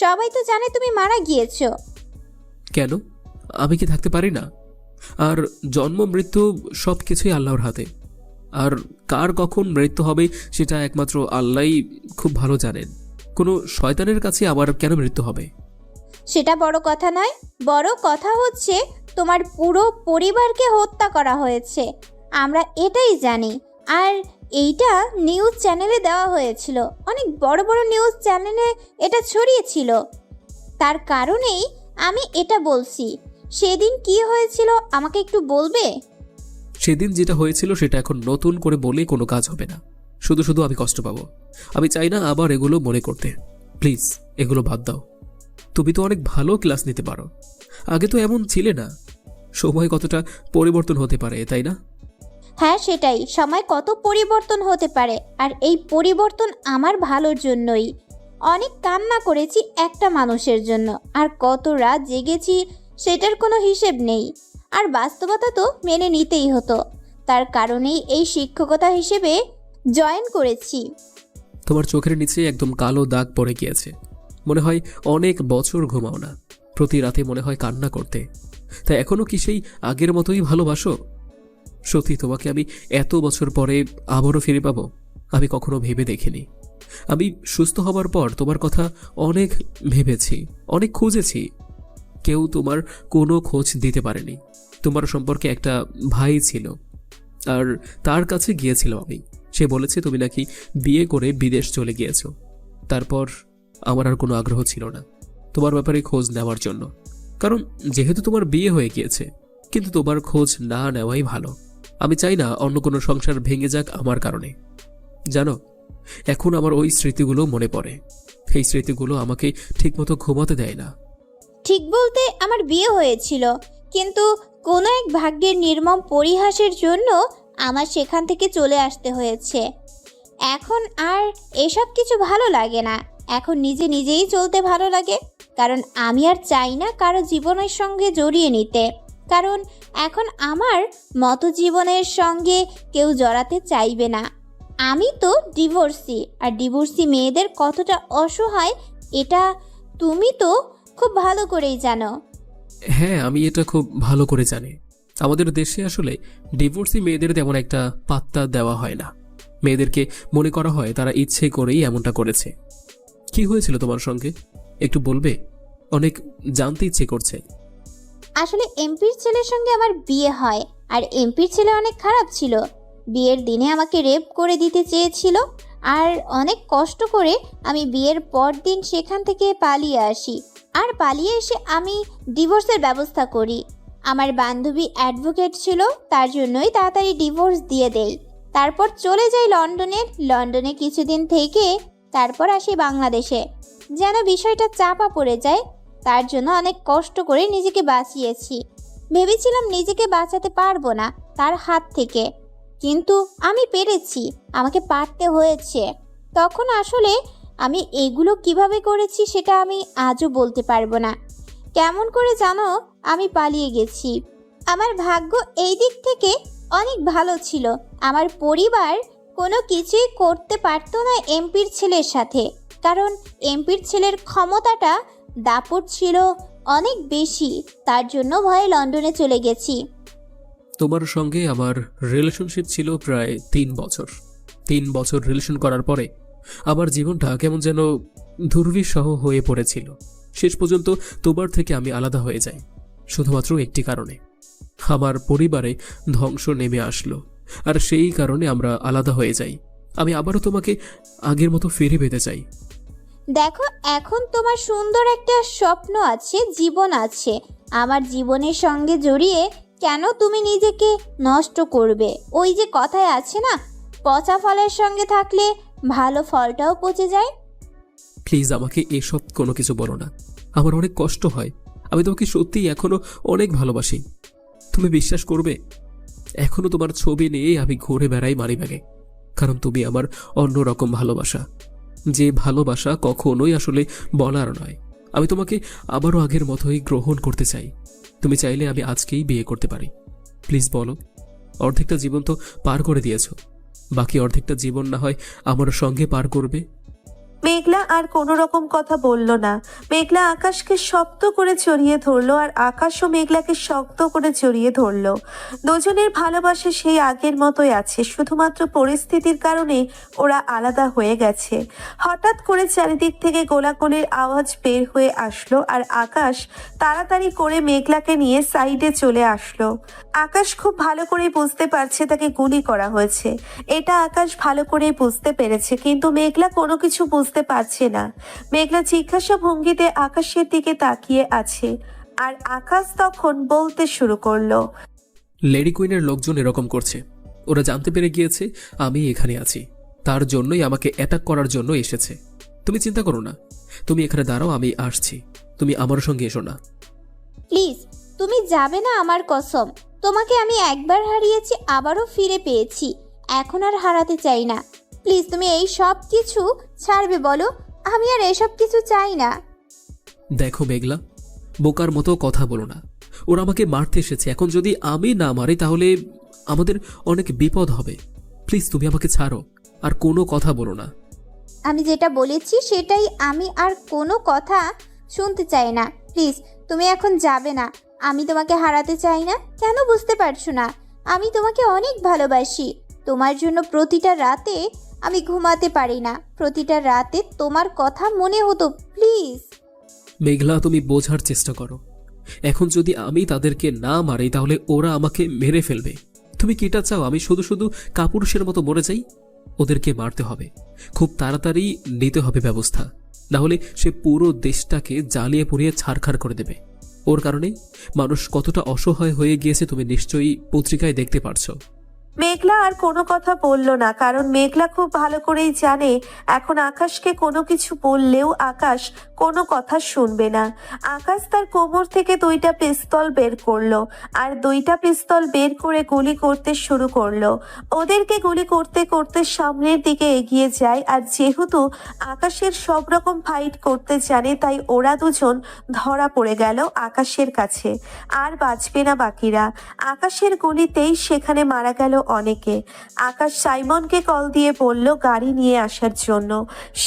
S10: সবাই তো জানে তুমি মারা গিয়েছো।
S1: কেন, আমি কি থাকতে পারি না? আর জন্ম মৃত্যু সব কিছুই আল্লাহর হাতে, আর কার কখন মৃত্যু হবে সেটা একমাত্র আল্লাহই খুব ভালো জানেন। কোনো শয়তানের কাছে আবার কেন মৃত্যু হবে?
S10: সেটা বড় কথা নয়, বড় কথা হচ্ছে তোমার পুরো পরিবারকে হত্যা করা হয়েছে, আমরা এটাই জানি। আর এইটা নিউজ চ্যানেলে দেওয়া হয়েছিল, অনেক বড় বড় নিউজ চ্যানেলে এটা ছড়িয়েছিল। তার কারণেই আমি এটা বলছি। সেদিন কি হয়েছিল আমাকে একটু বলবে?
S1: সেদিন যেটা হয়েছিল সেটা এখন নতুন করে বলে কোনো কাজ হবে না, শুধু শুধু আমি কষ্ট পাবো। আমি চাই না আবার এগুলো মনে করতে। প্লিজ এগুলো বাদ দাও। তুমি তো অনেক ভালো ক্লাস নিতে পারো, আগে তো এমন ছিলে না। সময় কতটা পরিবর্তন হতে পারে, তাই না?
S10: হ্যাঁ সেটাই, সময় কত পরিবর্তন হতে পারে, আর এই পরিবর্তন আমার ভালোর জন্যই। অনেক কান্না করেছি একটা মানুষের জন্য, আর কত রাত জেগেছি সেটার কোনো হিসেব নেই। আর বাস্তবতা তো মেনে নিতেই হতো, তার কারণেই এই শিক্ষকতা হিসেবে জয়েন করেছি।
S1: তোমার চোখের নিচে একদম কালো দাগ পড়ে গিয়েছে। মনে হয় অনেক বছর ঘুমাও না, প্রতি রাতে মনে হয় কান্না করতে। তাই এখনো কি সেই আগের মতোই ভালোবাসো? সত্যি তোমাকে আমি এত বছর পরে আবারও ফিরে পাবো আমি কখনো ভেবে দেখিনি। আমি সুস্থ হবার পর তোমার কথা অনেক ভেবেছি, অনেক খুঁজেছি, কেউ তোমার কোনো খোঁজ দিতে পারেনি। তোমার সম্পর্কে একটা ভাই ছিল, আর তার কাছে গিয়েছিল আমি। সে বলেছে তুমি নাকি বিয়ে করে বিদেশ চলে গিয়েছো। তারপর আমার আর কোনো আগ্রহ ছিল না তোমার ব্যাপারে খোঁজ নেওয়ার জন্য, কারণ যেহেতু তোমার বিয়ে হয়ে গিয়েছে। কিন্তু তোমার খোঁজ না নেওয়াই ভালো। আমি চাই না অন্য কোনো সংসার ভেঙে যাক আমার কারণে। জানো, এখন আমার ওই স্মৃতিগুলো মনে পড়ে। সেই স্মৃতিগুলো আমাকে ঠিকমতো ঘুমাতে দেয় না।
S10: ঠিক বলতে আমার বিয়ে হয়েছিল, কিন্তু কোনো এক ভাগ্যের নির্মম পরিহাসের জন্য আমার সেখান থেকে চলে আসতে হয়েছে। এখন আর এসব কিছু ভালো লাগে না, এখন নিজে নিজেই চলতে ভালো লাগে। কারণ আমি আর চাই না কারো জীবনের সঙ্গে জড়িয়ে নিতে, কারণ এখন আমার মতো জীবনের সঙ্গে কেউ জড়াতে চাইবে না। আমি তো ডিভোর্সি, আর ডিভোর্সি মেয়েদের কতটা অসহায় এটা তুমি তো খুব ভালো করেই জানো।
S1: হ্যাঁ, আমি এটা খুব ভালো করে জানি। আমাদের দেশে আসলে ডিভোর্সি মেয়েদের তেমন একটা পাত্তা দেওয়া হয় না। মেয়েদেরকে মনে করা হয় তারা ইচ্ছে করেই এমনটা করেছে। কি হয়েছিল তোমার সঙ্গে একটু বলবে? অনেক জানতে ইচ্ছে করছে।
S10: আসলে এমপির ছেলের সঙ্গে আমার বিয়ে হয়, আর এমপির ছেলে অনেক খারাপ ছিল। বিয়ের দিনে আমাকে রেপ করে দিতে চেয়েছিল, আর অনেক কষ্ট করে আমি বিয়ের পর দিন সেখান থেকে পালিয়ে আসি। আর পালিয়ে এসে আমি ডিভোর্সের ব্যবস্থা করি। আমার বান্ধবী অ্যাডভোকেট ছিল, তার জন্যই তাড়াতাড়ি ডিভোর্স দিয়ে দেই। তারপর চলে যাই লন্ডনে কিছুদিন থেকে তারপর আসি বাংলাদেশে। যেন বিষয়টা চাপা পড়ে যায়, তার জন্য অনেক কষ্ট করে নিজেকে বাঁচিয়েছি। ভেবেছিলাম নিজেকে বাঁচাতে পারবো না তার হাত থেকে, কিন্তু আমি পেরেছি, আমাকে পারতে হয়েছে। তখন আসলে আমি এগুলো কিভাবে করেছি সেটা আমি আজও বলতে পারবো না। কেমন করে জানো আমি পালিয়ে গেছি? আমার ভাগ্য এই দিক থেকে অনেক ভালো ছিল। আমার পরিবার কোনো কিছুই করতে পারতো না এমপির ছেলের সাথে, কারণ এমপির ছেলের ক্ষমতাটা দাপট ছিল অনেক বেশি। তার জন্য ভয়ে লন্ডনে চলে গেছি।
S1: তোমার সঙ্গে আমার রিলেশনশিপ ছিল প্রায় 3 বছর। 3 বছর রিলেশন করার পরে আমার জীবনটা কেমন যেন দুর্বিষহ হয়ে পড়েছিল। শেষ পর্যন্ত তোমার থেকে আমি আলাদা হয়ে যাই, শুধুমাত্র একটি কারণে। আমার পরিবারে ধ্বংস নেমে আসলো, আর সেই কারণে আমরা আলাদা হয়ে যাই। আমি আবারও তোমাকে আগের মতো ফিরে পেতে চাই।
S10: দেখো, এখন তোমার সুন্দর একটা স্বপ্ন আছে, জীবন আছে। আমার জীবনের সঙ্গে জড়িয়ে কেন তুমি নিজেকে নষ্ট করবে? ওই যে কথায় আছে না, পচা ফলের সঙ্গে থাকলে ভালো ফলটাও পচে যায়।
S1: প্লিজ আমাকে এসব কোনো কিছু বলো না, আমার অনেক কষ্ট হয়। আমি তোমাকে সত্যিই এখনো অনেক ভালোবাসি। তুমি বিশ্বাস করবে, এখনো তোমার ছবি নিয়েই আমি ঘুরে বেড়াই মানিব্যাগে, কারণ তুমি আমার অন্যরকম ভালোবাসা, যে ভালোবাসা কখনোই আসলে বলার নয়। আমি তোমাকে আবারও আগের মতোই গ্রহণ করতে চাই। তুমি চাইলে আমি আজকেই বিয়ে করতে পারি। প্লিজ বলো। অর্ধেকটা জীবন তো পার করে দিয়েছো, বাকি অর্ধেকটা জীবন না হয় আমার সঙ্গে পার করবে।
S2: মেঘলা আর কোনো রকম কথা বলল না। মেঘলা আকাশকে শক্ত করে জড়িয়ে ধরলো আর আকাশও মেঘলাকে শক্ত করে জড়িয়ে ধরলো। দুজনের ভালোবাসা সেই আগের মতোই আছে, শুধুমাত্র পরিস্থিতির কারণে ওরা আলাদা হয়ে গেছে। হঠাৎ করে চারিদিক থেকে গোলাগুলির আওয়াজ বের হয়ে আসলো আর আকাশ তাড়াতাড়ি করে মেঘলাকে নিয়ে সাইডে চলে আসলো। আকাশ খুব ভালো করে বুঝতে পারছে তাকে গুলি করা হয়েছে, এটা আকাশ ভালো করে বুঝতে পেরেছে, কিন্তু মেঘলা কোনো কিছু বুঝতে পারছে না। মেঘলা জিজ্ঞাসা ভঙ্গিতে আকাশের দিকে তাকিয়ে আছে আর আকাশ তখন বলতে শুরু করলো।
S1: লেডি কুইনের লোকজন এরকম করছে, ওরা জানতে পেরে গিয়েছে আমি এখানে আছি, তার জন্যই আমাকে অ্যাটাক করার জন্য এসেছে। তুমি চিন্তা করো না, তুমি এখানে দাঁড়াও, আমি আসছি, তুমি আমার সঙ্গে এসো না।
S10: প্লিজ তুমি যাবে না, আমার কসম। তোমাকে আমি একবার হারিয়েছি, আবারও ফিরে পেয়েছি, এখন আর হারাতে চাই না। প্লিজ তুমি এই সব কিছু ছাড়বে বলো, আমি আর এসব কিছু চাই না।
S1: দেখো মেঘলা, বোকার মতো কথা বলো না, ওরা আমাকে মারতে এসেছে, এখন যদি আমি না মারি তাহলে আমাদের অনেক বিপদ হবে। প্লিজ তুমি আমাকে ছাড়ো, আর কোনো কথা বলো না।
S10: আমি যেটা বলেছি সেটাই, আমি আর কোনো কথা শুনতে চাই না। প্লিজ তুমি এখন যাবে না, আমি তোমাকে হারাতে চাই না। কেন বুঝতে পারছো না? আমি তোমাকে অনেক ভালোবাসি। তোমার জন্য প্রতিটা রাতে আমি ঘুমাতে পারি না, প্রতিটা রাতে তোমার কথা মনে হতো। প্লিজ
S1: মেঘলা, তুমি বোঝার চেষ্টা করো, এখন যদি আমি তাদেরকে না মারি তাহলে ওরা আমাকে মেরে ফেলবে। তুমি কিটা চাও আমি শুধু শুধু কাপুরুষের মতো মরে যাই? ওদেরকে মারতে হবে, খুব তাড়াতাড়ি নিতে হবে ব্যবস্থা, না হলে সে পুরো দেশটাকে জ্বালিয়ে পুড়িয়ে ছারখার করে দেবে। ওর কারণে মানুষ কতটা অসহায় হয়ে গিয়েছে তুমি নিশ্চয়ই পত্রিকায় দেখতে পারছো।
S2: মেঘলা আর কোনো কথা বলল না, কারণ মেঘলা খুব ভালো করেই জানে এখন আকাশকে কোনো কিছু বললেও আকাশ কোনো কথা শুনবে না। আকাশ তার কোমর থেকে 2টা পিস্তল বের করলো আর 2টা পিস্তল বের করে গুলি করতে শুরু করলো। ওদেরকে গুলি করতে করতে সামনের দিকে এগিয়ে যায়, আর যেহেতু আকাশের সব রকম ফাইট করতে জানে তাই ওরা দুজন ধরা পড়ে গেল আকাশের কাছে। আর বাঁচবে না বাকিরা, আকাশের গুলিতেই সেখানে মারা গেল অনেকে। আকাশ সাইমনকে কল দিয়ে বলল গাড়ি নিয়ে আসার জন্য।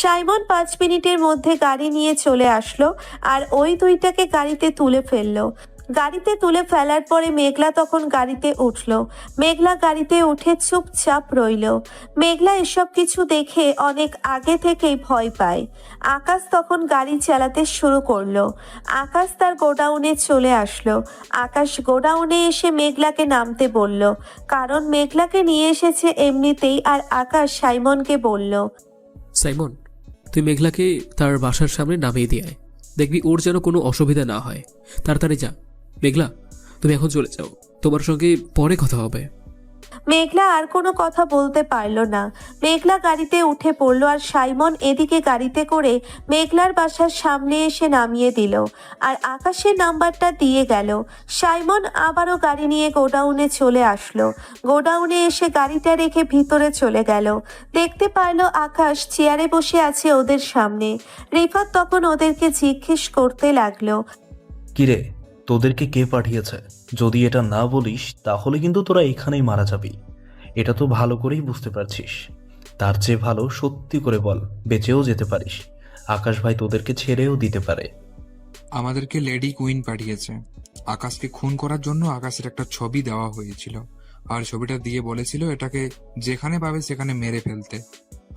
S2: সাইমন 5 মিনিটের মধ্যে গাড়ি নিয়ে চলে আসলো আর ওই 2টাকে গাড়িতে তুলে ফেললো। গাড়িতে তুলে ফেলার পরে মেঘলা তখন গাড়িতে উঠলো। মেঘলা গাড়িতে উঠে চুপচাপ রইল। মেঘলা এসব কিছু দেখে অনেক আগে থেকেই ভয় পায়। আকাশ তখন গাড়ি চালাতে শুরু করলো। আকাশ তার গোডাউনে চলে আসলো। আকাশ গোডাউনে এসে মেঘলাকে নামতে বলল, কারণ মেঘলাকে নিয়ে এসেছে এমনিতেই। আর আকাশ সাইমনকে বলল,
S1: সাইমন, তুই মেঘলাকে তার বাসার সামনে নামিয়ে দিয়ে আয়, দেখবি ওর যেন কোনো অসুবিধা না হয়। তাড়াতাড়ি যা। মেঘলা, তুমি এখন চলে যাও, তোমার সঙ্গে পরে কথা হবে।
S2: মেঘলা আর কোনো কথা বলতে পারল না। মেঘলা গাড়িতে উঠে পড়লো আর সাইমন এদিকে গাড়িতে করে মেঘলার বাসার সামনে এসে নামিয়ে দিল আর আকাশের নাম্বারটা দিয়ে গেল। সাইমন আবারও গাড়ি নিয়ে গোডাউনে চলে আসলো। গোডাউনে এসে গাড়িটা রেখে ভিতরে চলে গেল। দেখতে পারলো আকাশ চেয়ারে বসে আছে ওদের সামনে। রিফাত তখন ওদেরকে জিজ্ঞেস করতে লাগলো,
S4: কিরে, তোদেরকে কে পাঠিয়েছে? যদি এটা না বলিস তাহলে কিন্তু তোরা এখানেই মারা যাবি, এটা তো ভালো করেই বুঝতে পারছিস। তার চেয়ে ভালো সত্যি করে বল, বেঁচেও যেতে পারিস, আকাশ ভাই তোদেরকে ছেড়েও দিতে পারে।
S11: আমাদেরকে লেডি কুইন পাঠিয়েছে আকাশকে খুন করার জন্য। আকাশের একটা ছবি দেওয়া হয়েছিল আর ছবিটা দিয়ে বলেছিল এটাকে যেখানে পাবে সেখানে মেরে ফেলতে,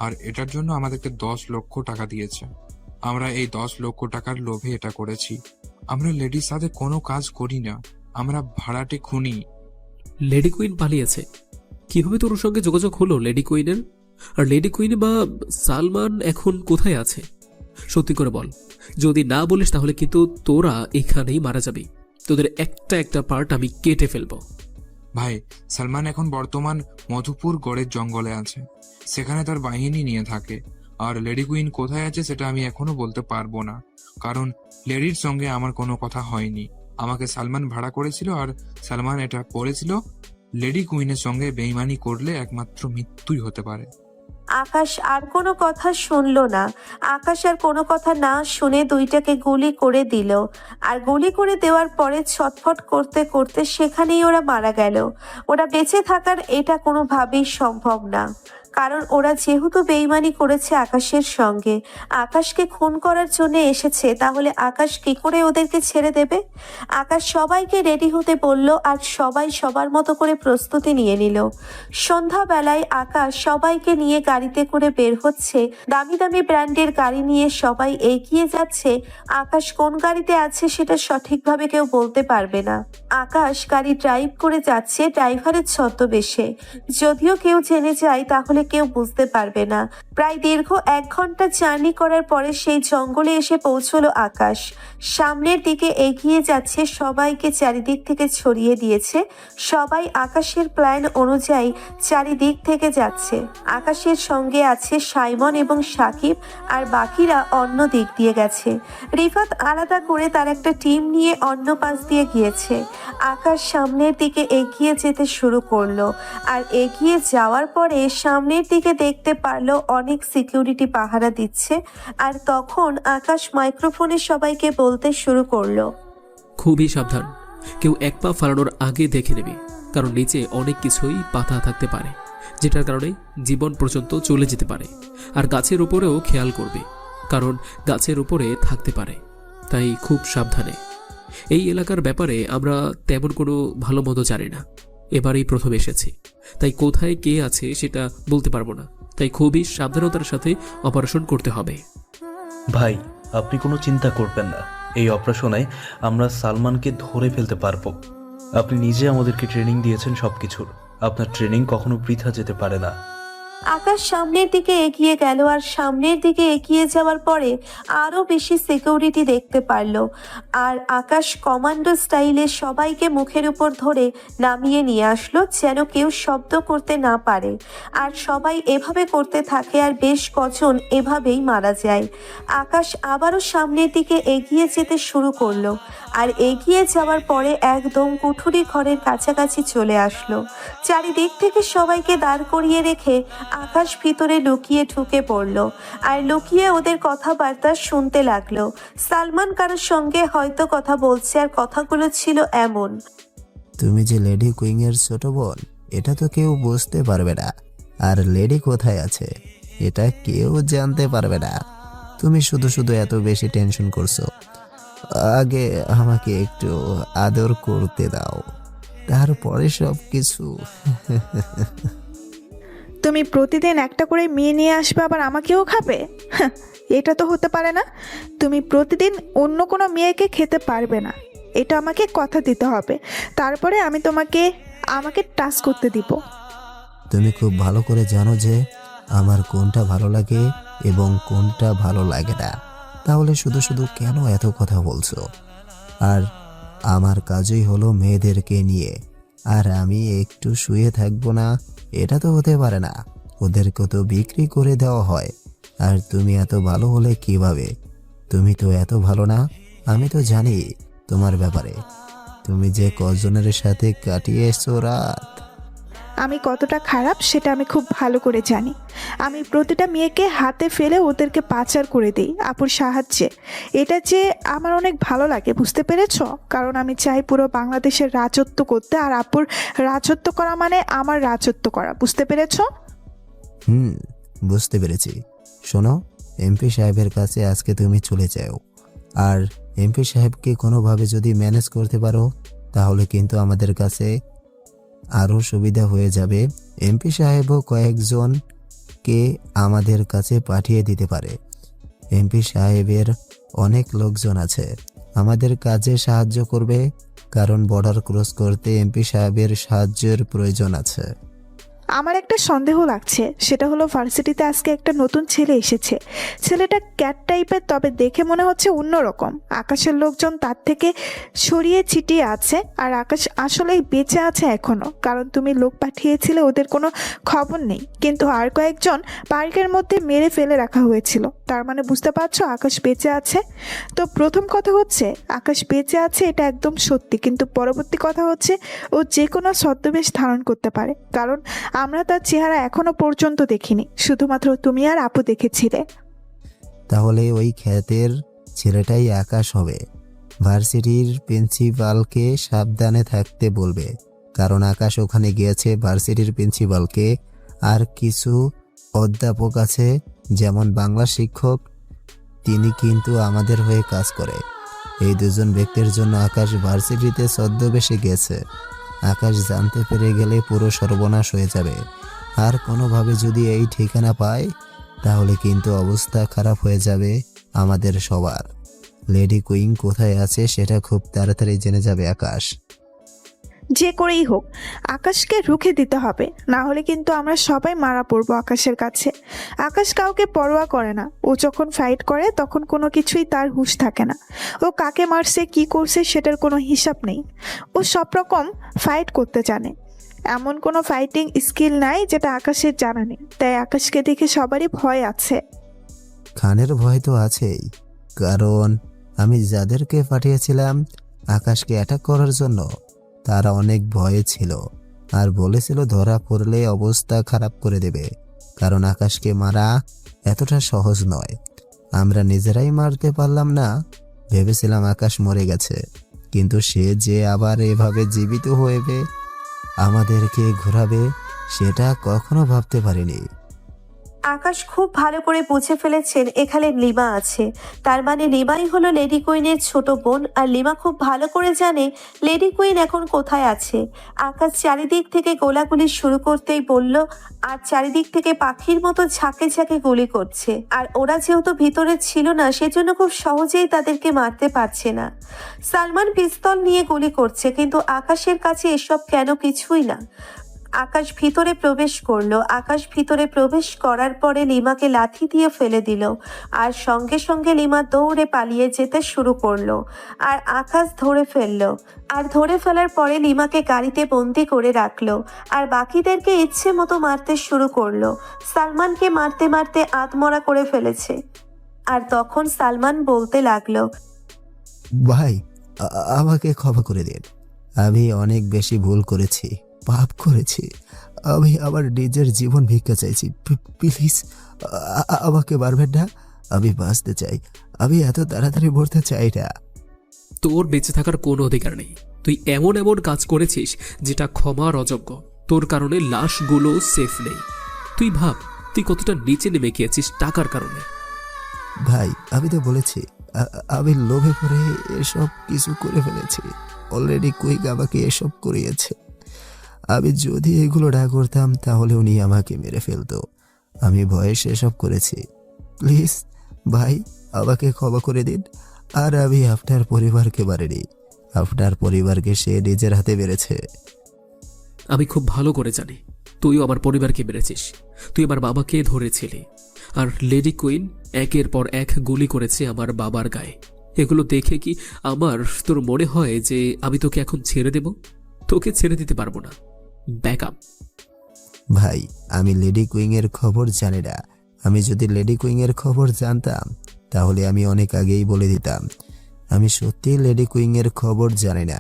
S11: আর এটার জন্য আমাদেরকে 10 লক্ষ টাকা দিয়েছে। আমরা এই 10 লক্ষ টাকার লোভে এটা করেছি। আমরা লেডির সাথে কোনো কাজ করি না, আমরা ভাড়াটে খুনি।
S1: লেডি কুইন পালিয়েছে? কিভাবে তোর সঙ্গে যোগাযোগ হলো লেডি কুইনের? আর লেডি কুইন বা সালমান এখন কোথায় আছে? সত্যি করে বল, যদি না বলিস তাহলে কিন্তু তোরা এখানেই মারা যাবি, তোদের একটা একটা পার্ট আমি কেটে ফেলবো।
S11: ভাই, সালমান এখন বর্তমান মধুপুর গড়ের জঙ্গলে আছে, সেখানে তার বাহিনী নিয়ে থাকে। আর লেডি কুইন কোথায় আছে সেটা আমি এখনো বলতে পারবো না, কারণ লেডির সঙ্গে আমার কোনো কথা হয়নি। আমাকে সালমান ভাড়া করেছিল আর সালমান এটা করেছিল। লেডি কুইনের সঙ্গে বেইমানি করলে একমাত্র মৃত্যুই হতে পারে।
S2: আকাশ আর কোনো কথা শুনলো না। আকাশ আর কোনো কথা না শুনে 2টাকে গুলি করে দিল। আর গুলি করে দেওয়ার পরে ছটফট করতে করতে সেখানেই ওরা মারা গেল। ওরা বেঁচে থাকার এটা কোনোভাবেই সম্ভব না। কারণ ওরা যেহেতু বেইমানি করেছে আকাশের সঙ্গে, আকাশকে খুন করার জন্য এসেছে, তাহলে আকাশ কি করে ওদেরকে ছেড়ে দেবে? আকাশ সবাইকে রেডি হতে বলল আর সবাই সবার মতো করে প্রস্তুতি নিয়ে নিল। সন্ধ্যাবেলায় আকাশ সবাইকে নিয়ে গাড়িতে করে বের হচ্ছে। দামি দামি ব্র্যান্ডের গাড়ি নিয়ে সবাই এগিয়ে যাচ্ছে। আকাশ কোন গাড়িতে আছে সেটা সঠিকভাবে কেউ বলতে পারবে না। আকাশ গাড়ি ড্রাইভ করে যাচ্ছে ড্রাইভারের ছদ্মবেশে। যদিও কেউ জেনে যায় তাহলে কেউ বুঝতে পারবে না। প্রায় দীর্ঘ 1 ঘন্টা জার্নি করার পরে সেই জঙ্গলে এসে পৌঁছলো আকাশ। সামনের দিকে এগিয়ে যাচ্ছে, সবাইকে চারিদিক থেকে ছড়িয়ে দিয়েছে। সবাই আকাশের প্ল্যান অনুযায়ী চারিদিক থেকে যাচ্ছে। আকাশের সঙ্গে আছে সাইমন এবং সাকিব, আর বাকিরা অন্য দিক দিয়ে গেছে। রিফাত আলাদা করে তার একটা টিম নিয়ে অন্য পাশ দিয়ে গিয়েছে। আকাশ সামনের দিকে এগিয়ে যেতে শুরু করলো, আর এগিয়ে যাওয়ার পরে সামনের দিকে দেখতে পারলো অনেক সিকিউরিটি পাহারা দিচ্ছে। আর তখন আকাশ মাইক্রোফোনে সবাইকে বলতে শুরু করলো,
S1: খুবই সাবধান, কেউ এক পা ফালানোর আগে দেখে নেবে, কারণ নিচে অনেক কিছুই পাতা থাকতে পারে, যেটার কারণে জীবন পর্যন্ত চলে যেতে পারে। আর গাছের উপরেও খেয়াল করবে, কারণ গাছের উপরে থাকতে পারে, তাই খুব সাবধানে। এই এলাকার ব্যাপারে আমরা তেমন কোনো ভালো মতো জানি না, এবারেই প্রথম এসেছি, তাই কোথায় কে আছে সেটা বলতে পারবো না, তাই খুবই সাবধানতার সাথে অপারেশন করতে হবে।
S4: ভাই, আপনি কোনো চিন্তা করবেন না, এই অপারেশনে আমরা সালমানকে ধরে ফেলতে পারবো। আপনি নিজে আমাদেরকে ট্রেনিং দিয়েছেন সবকিছুর, আপনার ট্রেনিং কখনো বৃথা যেতে পারে না।
S2: আকাশ সামনের দিকে এগিয়ে গেল, আর সামনের দিকে এগিয়ে যাওয়ার পরে আরো বেশি সিকিউরিটি দেখতে পারলো। আর আকাশ কমান্ডো স্টাইলে সবাইকে মুখের উপর ধরে নামিয়ে নিয়ে আসলো, যেন কেউ শব্দ করতে না পারে। আর সবাই এভাবে করতে থাকে, আর বেশ কজন এভাবেই মারা যায়। আকাশ আবারও সামনের দিকে এগিয়ে যেতে শুরু করলো, আর এগিয়ে যাওয়ার পরে একদম কুঠুরি ঘরের কাছাকাছি চলে আসলো। চারিদিক থেকে সবাইকে দাঁড় করিয়ে রেখে আকাশ ভিতরে লুকিয়ে ঢুকে পড়লো, আর লুকিয়ে ওদের কথাবার্তা শুনতে লাগলো। সালমান কারোর সঙ্গে হয়তো কথা বলছে, আর কথাগুলো ছিল এমন,
S7: তুমি যে লেডি কুইংয়ের ছোট বোন, এটা তো কেউ বুঝতে পারবে না। আর লেডি কোথায় আছে এটা কেউ জানতে পারবে না। তুমি শুধু শুধু এত বেশি টেনশন করছো। আগে আমাকে একটু আদর করতে দাও, তারপরে সব কিছু।
S9: তুমি প্রতিদিন একটা করে মেয়ে নিয়ে আসবে, আবার আমাকেও খাবে? হ্যাঁ, এটা তো হতে পারে না। তুমি প্রতিদিন অন্য কোনো মেয়েকে খেতে পারবে না, এটা আমাকে কথা দিতে হবে। তারপরে আমি আমাকে টাচ করতে দিব।
S7: তুমি খুব ভালো করে জানো যে আমার কোনটা ভালো লাগে এবং কোনটা ভালো লাগে না, তাহলে শুধু শুধু কেন এত কথা বলছো? আর আমার কাজই হলো মেয়েদেরকে নিয়ে, আর আমি একটু শুয়ে থাকবো না? এটা তো হতে পারে না। ওদেরকে তো বিক্রি করে দেওয়া হয়। আর তুমি এত ভালো হলে কিভাবে? তুমি তো এত ভালো না, আমি তো জানি তোমার ব্যাপারে। তুমি যে কজনের সাথে কাটিয়ে এসছো রাত।
S9: আমি কতটা খারাপ সেটা আমি খুব ভালো করে জানি। আমি প্রতিটা মেয়েকে হাতে ফেলে ওদেরকে পাচার করে দিই আপুর সাহায্যে। এটা যে আমার অনেক ভালো লাগে, বুঝতে পেরেছ? কারণ আমি চাই পুরো বাংলাদেশের রাজত্ব করতে, আর আপুর রাজত্ব করা মানে আমার রাজত্ব করা, বুঝতে পেরেছ?
S7: বুঝতে পেরেছি। শোনো, এমপি সাহেবের কাছে আজকে তুমি চলে যাও, আর এমপি সাহেবকে কোনোভাবে যদি ম্যানেজ করতে পারো তাহলে কিন্তু আমাদের কাছে আরও সুবিধা হয়ে যাবে। এমপি সাহেবও কয়েকজনকে আমাদের কাছে পাঠিয়ে দিতে পারে। এমপি সাহেবের অনেক লোকজন আছে, আমাদের কাজে সাহায্য করবে, কারণ বর্ডার ক্রস করতে এমপি সাহেবের সাহায্যের প্রয়োজন আছে।
S9: আমার একটা সন্দেহ লাগছে, সেটা হলো ভার্সিটিতে আজকে একটা নতুন ছেলে এসেছে। ছেলেটা ক্যাট টাইপের, তবে দেখে মনে হচ্ছে অন্যরকম। আকাশের লোকজন তার থেকে ছড়িয়ে ছিটিয়ে আছে, আর আকাশ আসলেই বেঁচে আছে এখনো, কারণ তুমি লোক পাঠিয়েছিলে, ওদের কোনো খবর নেই। কিন্তু আর কয়েকজন পার্কের মধ্যে মেরে ফেলে রাখা হয়েছিল, তার মানে বুঝতে পারছো আকাশ বেঁচে আছে। তো প্রথম কথা হচ্ছে আকাশ বেঁচে আছে, এটা একদম সত্যি। কিন্তু পরবর্তী কথা হচ্ছে ও যে কোনো ছদ্মবেশ ধারণ করতে পারে, কারণ আমরা তার চেহারা এখনো পর্যন্ত দেখিনি, শুধুমাত্র তুমি আর আপু দেখেছিলে।
S7: তাহলে ওই খ্যাতের ছেলেটাই আকাশ হবে। ভার্সিটির প্রিন্সিপালকে সাবধানে থাকতে বলবে, কারণ আকাশ ওখানে গিয়েছে ভার্সিটির প্রিন্সিপালকে আর কিছু অধ্যাপক আছে, যেমন বাংলা শিক্ষক, তিনি কিন্তু আমাদের হয়ে কাজ করে। এই দুজন ব্যক্তির জন্য আকাশ ভার্সিটিতে ছদ্মবেশে গেছে। আকাশ জানতে পেরে গেলে পুরো সর্বনাশ হয়ে যাবে। আর কোনোভাবে যদি এই ঠিকানা পায় তাহলে কিন্তু অবস্থা খারাপ হয়ে যাবে আমাদের সবার। লেডি কুইন কোথায় আছে সেটা খুব তাড়াতাড়ি জেনে যাবে আকাশ।
S9: যে করেই হোক আকাশকে রুখে দিতে হবে, না হলে কিন্তু আমরা সবাই মারা পড়বো আকাশের কাছে। আকাশ কাউকে পরোয়া করে না। ও যখন ফাইট করে তখন কোনো কিছুই তার হুঁশ থাকে না। ও কাকে মারছে কি করছে সেটার কোনো হিসাব নেই। ও সব রকম ফাইট করতে জানে। এমন কোনো ফাইটিং স্কিল নাই যেটা আকাশের জানা নেই। তাই আকাশকে দেখে সবারই ভয় আছে।
S7: খানের ভয় তো আছেই, কারণ আমি যাদেরকে পাঠিয়েছিলাম আকাশকে অ্যাটাক করার জন্য তারা অনেক ভয়ে ছিল আর বলেছিল ধরা পড়লে অবস্থা খারাপ করে দেবে, কারণ আকাশকে মারা এতটা সহজ নয়। আমরা নিজেরাই মারতে পারলাম না, ভেবেছিলাম আকাশ মরে গেছে, কিন্তু সে যে আবার এভাবে জীবিত হয়ে আমাদেরকে ঘোরাবে সেটা কখনো ভাবতে পারিনি।
S2: আকাশ খুব ভালো করে বুঝে ফেলেছেন এখানে লিমা আছে। তার মানে লিমাই হলো লেডি কুইনের ছোট বোন, আর লিমা খুব ভালো করে জানে লেডি কুইন এখন কোথায় আছে। আকাশ চারিদিক থেকে গোলাগুলি শুরু করতেই বলল, আর চারিদিক থেকে পাখির মতো ঝাঁকে ঝাঁকে গুলি করছে। আর ওরা যেহেতু ভিতরে ছিল না সেজন্য খুব সহজেই তাদেরকে মারতে পারছে না। সালমান পিস্তল নিয়ে গুলি করছে, কিন্তু আকাশের কাছে এসব কেন কিছুই না। আকাশ ভিতরে প্রবেশ করলো। আকাশ ভিতরে প্রবেশ করার পরে লিমাকে লাথি দিয়ে ফেলে দিল, আর সঙ্গে সঙ্গে লিমা দৌড়ে পালিয়ে যেতে শুরু করলো। আর আকাশ ধরে ফেললো, আর ধরে ফেলার পরে লিমাকে গাড়িতে বন্দি করে রাখলো, আর বাকিদেরকে ইচ্ছে মতো মারতে শুরু করলো। সালমানকে মারতে মারতে আধমরা করে ফেলেছে। আর তখন সালমান বলতে লাগলো,
S7: ভাই, আমাকে ক্ষমা করে দিন। আমি অনেক বেশি ভুল করেছি, পাপ করেছি। আমি আমার নিজের জীবন ভিক্ষা চাইছি। প্লিজ আমাকে মারবেন না। আমি বাঁচতে চাই। আমি এত তাড়াতাড়ি মরতে চাই না।
S1: তোর বেঁচে থাকার কোনো অধিকার নেই। তুই এমন এমন কাজ করেছিস যেটা ক্ষমার অযোগ্য। তোর কারণে লাশগুলো সেফ নেই। তুই ভাব তুই কতটা নিচে নেমে গিয়েছিস টাকার কারণে।
S7: ভাই, আমি তো বলেছি আমি লোভে পড়ে এসব কিছু করে ফেলেছি। অলরেডি কুইক আমাকে এসব করিয়েছে। আমি যদি এগুলো না করতাম তাহলে উনি আমাকে মেরে ফেলতো। আমি ভয়ে সেসব করেছি। প্লিজ ভাই, আমাকে ক্ষমা করে দিন। আর আমি আপনার পরিবারকে মারিনি, আপনার পরিবারকে সে নিজের হাতে মেরেছে।
S1: আমি খুব ভালো করে জানি তুইও আমার পরিবারকে মেরেছিস। তুই আমার বাবাকে ধরেছিলি, আর লেডি কুইন একের পর এক গুলি করেছে আমার বাবার গায়ে। এগুলো দেখে কি আমার তোর মনে হয় যে আমি তোকে এখন ছেড়ে দেব? তোকে ছেড়ে দিতে পারবো না। Back up.
S7: ভাই, আমি লেডি কুইং এর খবর জানি না। আমি যদি লেডি কুইং এর খবর জানতাম তাহলে আমি অনেক আগেই বলে দিতাম। আমি সত্যি লেডি কুইং এর খবর জানি না।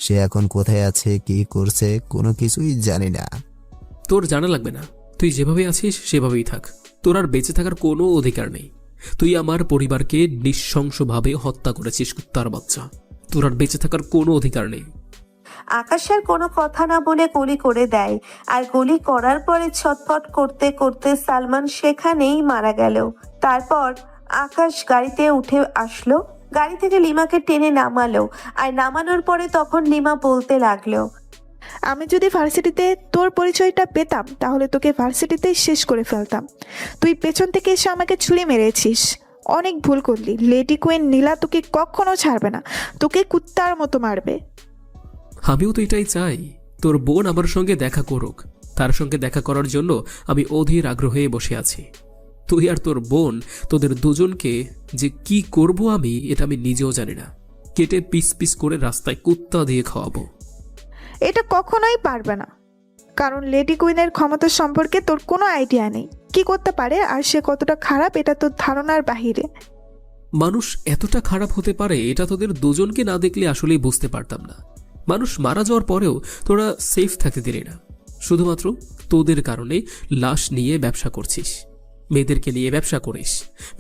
S7: সে এখন কোথায় আছে, কি করছে, কোনো কিছুই জানি না।
S1: তোর জানা লাগবে না। তুই যেভাবে আছিস সেভাবেই থাক। তোর আর বেঁচে থাকার কোনো অধিকার নেই। তুই আমার পরিবারকে নৃশংসভাবে হত্যা করেছিস, কুত্তার বাচ্চা। তোর আর বেঁচে থাকার কোনো অধিকার নেই।
S2: আকাশ আর কোনো কথা না বলে গুলি করে দেয়। আর গুলি করার পরে ছটফট করতে করতে সালমান সেখানেই মারা গেল। তারপর আকাশ গাড়িতে উঠে আসলো, গাড়ি থেকে লিমাকে টেনে নামালো। আর নামানোর পরে তখন লিমা বলতে লাগলো,
S9: আমি যদি ভার্সিটিতে তোর পরিচয়টা পেতাম তাহলে তোকে ভার্সিটিতেই শেষ করে ফেলতাম। তুই পেছন থেকে এসে আমাকে ছুরি মেরেছিস। অনেক ভুল করলি। লেডি কুইন নীলা তোকে কখনো ছাড়বে না, তোকে কুত্তার মতো মারবে।
S1: আমিও তো এটাই চাই, তোর বোন আমার সঙ্গে দেখা করুক। তার সঙ্গে দেখা করার জন্য আমি অধীর আগ্রহে বসে আছি। তুই আর তোর বোন, তোদের দুজনকে যে কি করব আমি এটা আমি নিজেও জানি না। কেটে পিস পিস করে রাস্তায় কুত্তা দিয়ে খাওয়াবো।
S9: এটা কখনোই পারবে না, কারণ লেডি কুইনের ক্ষমতা সম্পর্কে তোর কোনো আইডিয়া নেই। কি করতে পারে আর সে কতটা খারাপ এটা তোর ধারণার বাহিরে।
S1: মানুষ এতটা খারাপ হতে পারে এটা তোদের দুজনকে না দেখলে আসলেই বুঝতে পারতাম না। মানুষ মারা যাওয়ার পরেও তোরা সেফ থাকতে দিলি না। শুধুমাত্র তোদের কারণে লাশ নিয়ে ব্যবসা করছিস, মেয়েদেরকে নিয়ে ব্যবসা করিস,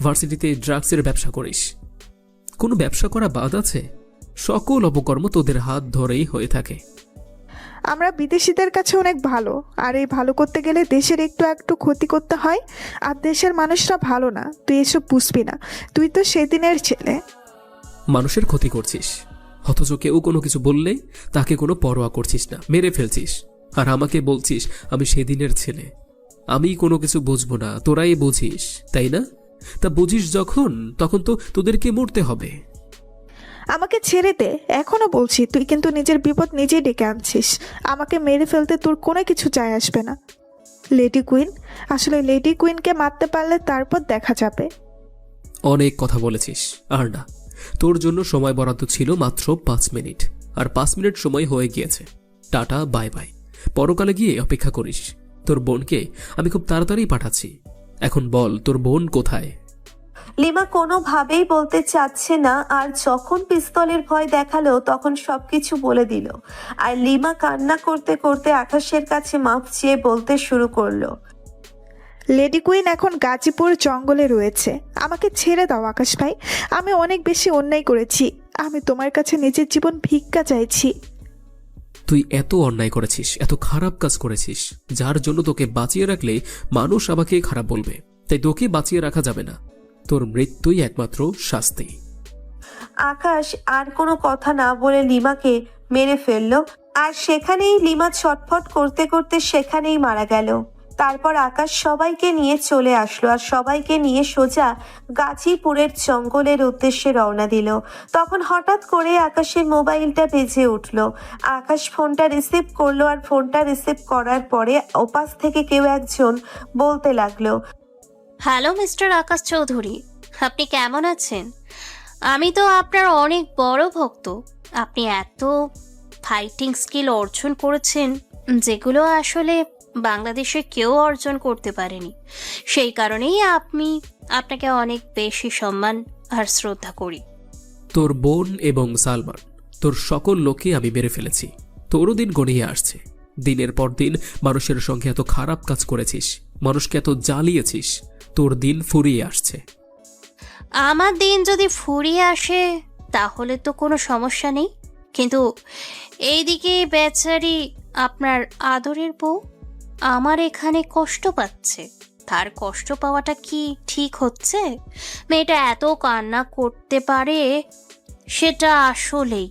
S1: ভার্সিটিতে ড্রাগসের ব্যবসা করিস। কোনো ব্যবসা করা বাদ আছে? সকল অপকর্ম তোদের হাত ধরেই হয়ে থাকে।
S9: আমরা বিদেশিদের কাছে অনেক ভালো, আর এই ভালো করতে গেলে দেশের একটু একটু ক্ষতি করতে হয়। আর দেশের মানুষরা ভালো না, তুই এসব বুঝবি না। তুই তো সেদিনের ছেলে।
S1: মানুষের ক্ষতি করছিস, অথচ কেউ কোনো কিছু বললে তাকে কোনো পরোয়া করছিস না, মেরে ফেলছিস। আর আমাকে বলছিস আমি সেদিনের ছেলে। আমি কোনো কিছু বুঝবো না, তোরাই বুঝিস, তাই না? তা বুঝিস যখন, তখন তো তোদেরকে মরতে হবে।
S9: আমাকে ছেড়ে দে, এখনো বলছি। তুই কিন্তু নিজের বিপদ নিজেই ডেকে আনছিস। আমাকে মেরে ফেলতে তোর কোনো কিছু যায় আসবে না। লেডি কুইন, আসলে লেডি কুইনকে মারতে পারলে তারপর দেখা যাবে।
S1: অনেক কথা বলেছিস, আর না। তোর জন্য সময় বরাদ্দ ছিল মাত্র 5 মিনিট, আর 5 মিনিট সময় হয়ে গিয়েছে। Tata, bye bye. পরকালে গিয়ে অপেক্ষা করিস। তোর বোনকে আমি খুব তাড়াতাড়ি পাঠাচ্ছি। এখন বল, তোর বোন কোথায়?
S2: লিমা কোনোভাবেই বলতে চাচ্ছে না, আর যখন পিস্তলের ভয় দেখালো তখন সবকিছু বলে দিল। আর লিমা কান্না করতে করতে আকাশের কাছে মাপ চেয়ে বলতে শুরু করলো।
S9: লেডি কুইন এখন গাজীপুর জঙ্গলে রয়েছে। আমাকে ছেড়ে দাও আকাশ ভাই, আমি অনেক বেশি অন্যায় করেছি। আমি তোমার কাছে নিজের জীবন ভিক্ষা চাইছি।
S1: তুই এত অন্যায় করেছিস, এত খারাপ কাজ করেছিস, যার জন্য তোকে বাঁচিয়ে রাখলে মানুষ আমাকে খারাপ বলবে, তাই তোকে বাঁচিয়ে রাখা যাবে না। তোর মৃত্যুই একমাত্র শাস্তি।
S2: আকাশ আর কোনো কথা না বলে লিমাকে মেরে ফেললো, আর সেখানেই লিমা ছটফট করতে করতে সেখানেই মারা গেল। তারপর আকাশ সবাইকে নিয়ে চলে আসলো, আর সবাইকে নিয়ে সোজা গাজীপুরের জঙ্গলের উদ্দেশ্যে রওনা দিল। তখন হঠাৎ করে আকাশের মোবাইলটা বেজে উঠলো। আকাশ ফোনটা রিসিভ করলো, আর ফোনটা রিসিভ করার পরে ওপাশ থেকে কেউ একজন বলতে লাগলো,
S12: হ্যালো মিস্টার আকাশ চৌধুরী, আপনি কেমন আছেন? আমি তো আপনার অনেক বড় ভক্ত। আপনি এত ফাইটিং স্কিল অর্জন করেছেন যেগুলো আসলে বাংলাদেশে কেউ অর্জন করতে পারেনি। সেই কারণেই আপনাকে অনেক বেশি সম্মান আর শ্রদ্ধা করি।
S1: তোর বোন এবং সালমান, তোর সকল লোককে আমি মেরে ফেলেছি। তোরও দিন গড়িয়ে আসছে। দিনের পর দিন মানুষের সঙ্গে এত খারাপ কাজ করেছিস, মানুষকে এত জ্বালিয়েছিস, তোর দিন ফুরিয়ে আসছে।
S12: আমার দিন যদি ফুরিয়ে আসে তাহলে তো কোনো সমস্যা নেই, কিন্তু এইদিকে বেচারি আপনার আদরের বউ আমার এখানে কষ্ট পাচ্ছে। তার কষ্ট পাওয়াটা কি ঠিক হচ্ছে? মেয়েটা এত কান্না করতে পারে, সেটা আসলেই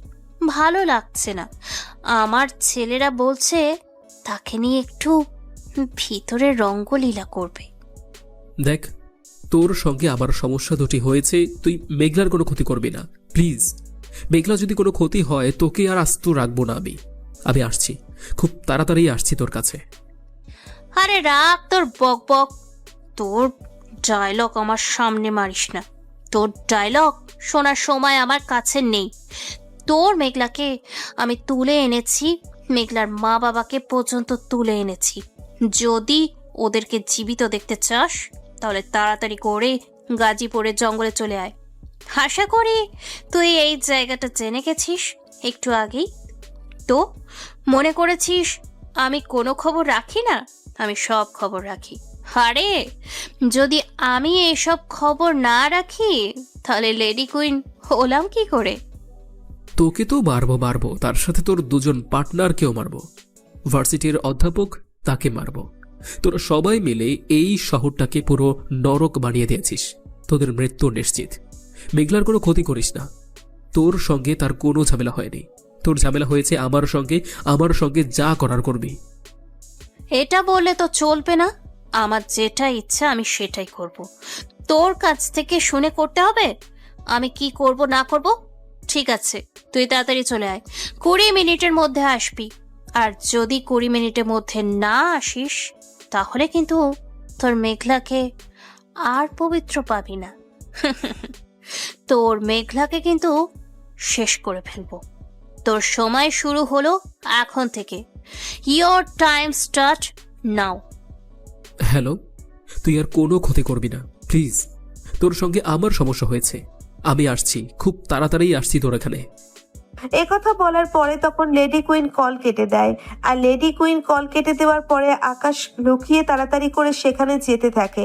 S12: ভালো লাগছে না। আমার ছেলেরা বলছে তাকে নিয়ে একটু ভিতরে রঙ্গলীলা করবে।
S1: দেখ, তোর সঙ্গে আমার সমস্যা দুটি হয়েছে, তুই মেঘলার কোনো ক্ষতি করবি না প্লিজ। মেঘলা যদি কোনো ক্ষতি হয় তোকে আর আস্ত রাখবো না। আমি আসছি, খুব তাড়াতাড়ি আসছি তোর কাছে।
S12: আরে রাখ তোর বক বক, তোর ডায়লগ আমার সামনে মারিস না। তোর ডায়লগ শোনার সময় আমার কাছে নেই। তোর মেঘলাকে আমি তুলে এনেছি, মেঘলার মা বাবাকে পর্যন্ত তুলে এনেছি। যদি ওদেরকে জীবিত দেখতে চাস তাহলে তাড়াতাড়ি করে গাজীপুরের জঙ্গলে চলে আয়। আশা করি তুই এই জায়গাটা জেনে গেছিস একটু আগেই। তো মনে করেছিস আমি কোনো খবর রাখি না? আমি সব খবর রাখি। আরে যদি আমি এসব খবর না রাখি তাহলে লেডি কুইন হলাম কি করে?
S1: তোকে তো মারবো, তার সাথে তোর দুজন পার্টনারকেও মারবো। ভার্সিটির অধ্যাপক, তাকে মারবো। তোরা সবাই মিলে এই শহরটাকে পুরো নরক বানিয়ে দিয়েছিস। তোদের মৃত্যু নিশ্চিত। মেঘলার কোনো ক্ষতি করিস না। তোর সঙ্গে তার কোনো ঝামেলা হয়নি। তোর ঝামেলা হয়েছে আমার সঙ্গে যা করার করবি।
S12: এটা বললে তো চলবে না। আমার যেটা ইচ্ছা আমি সেটাই করব। তোর কাছ থেকে শুনে করতে হবে আমি কি করব না করব। ঠিক আছে, তুই তাড়াতাড়ি চলে আয়। 20 মিনিটের মধ্যে আসবি। আর যদি 20 মিনিটের মধ্যে না আসিস তাহলে কিন্তু তোর মেঘলাকে আর পবিত্র পাবি না। তোর মেঘলাকে কিন্তু শেষ করে ফেলবো। তোর সময় শুরু হলো এখন থেকে। Your time start now.
S1: Hello, তুই আর কোনো ক্ষতি করবি না প্লিজ। তোর সঙ্গে আমার সমস্যা হয়েছে, আমি আসছি, খুব তাড়াতাড়ি আসছি তোর এখানে।
S2: একথা বলার পরে তখন লেডি কুইন কল কেটে দেয়। আর লেডি কুইন কল কেটে দেওয়ার পরে আকাশ লুকিয়ে তাড়াতাড়ি করে সেখানে যেতে থাকে।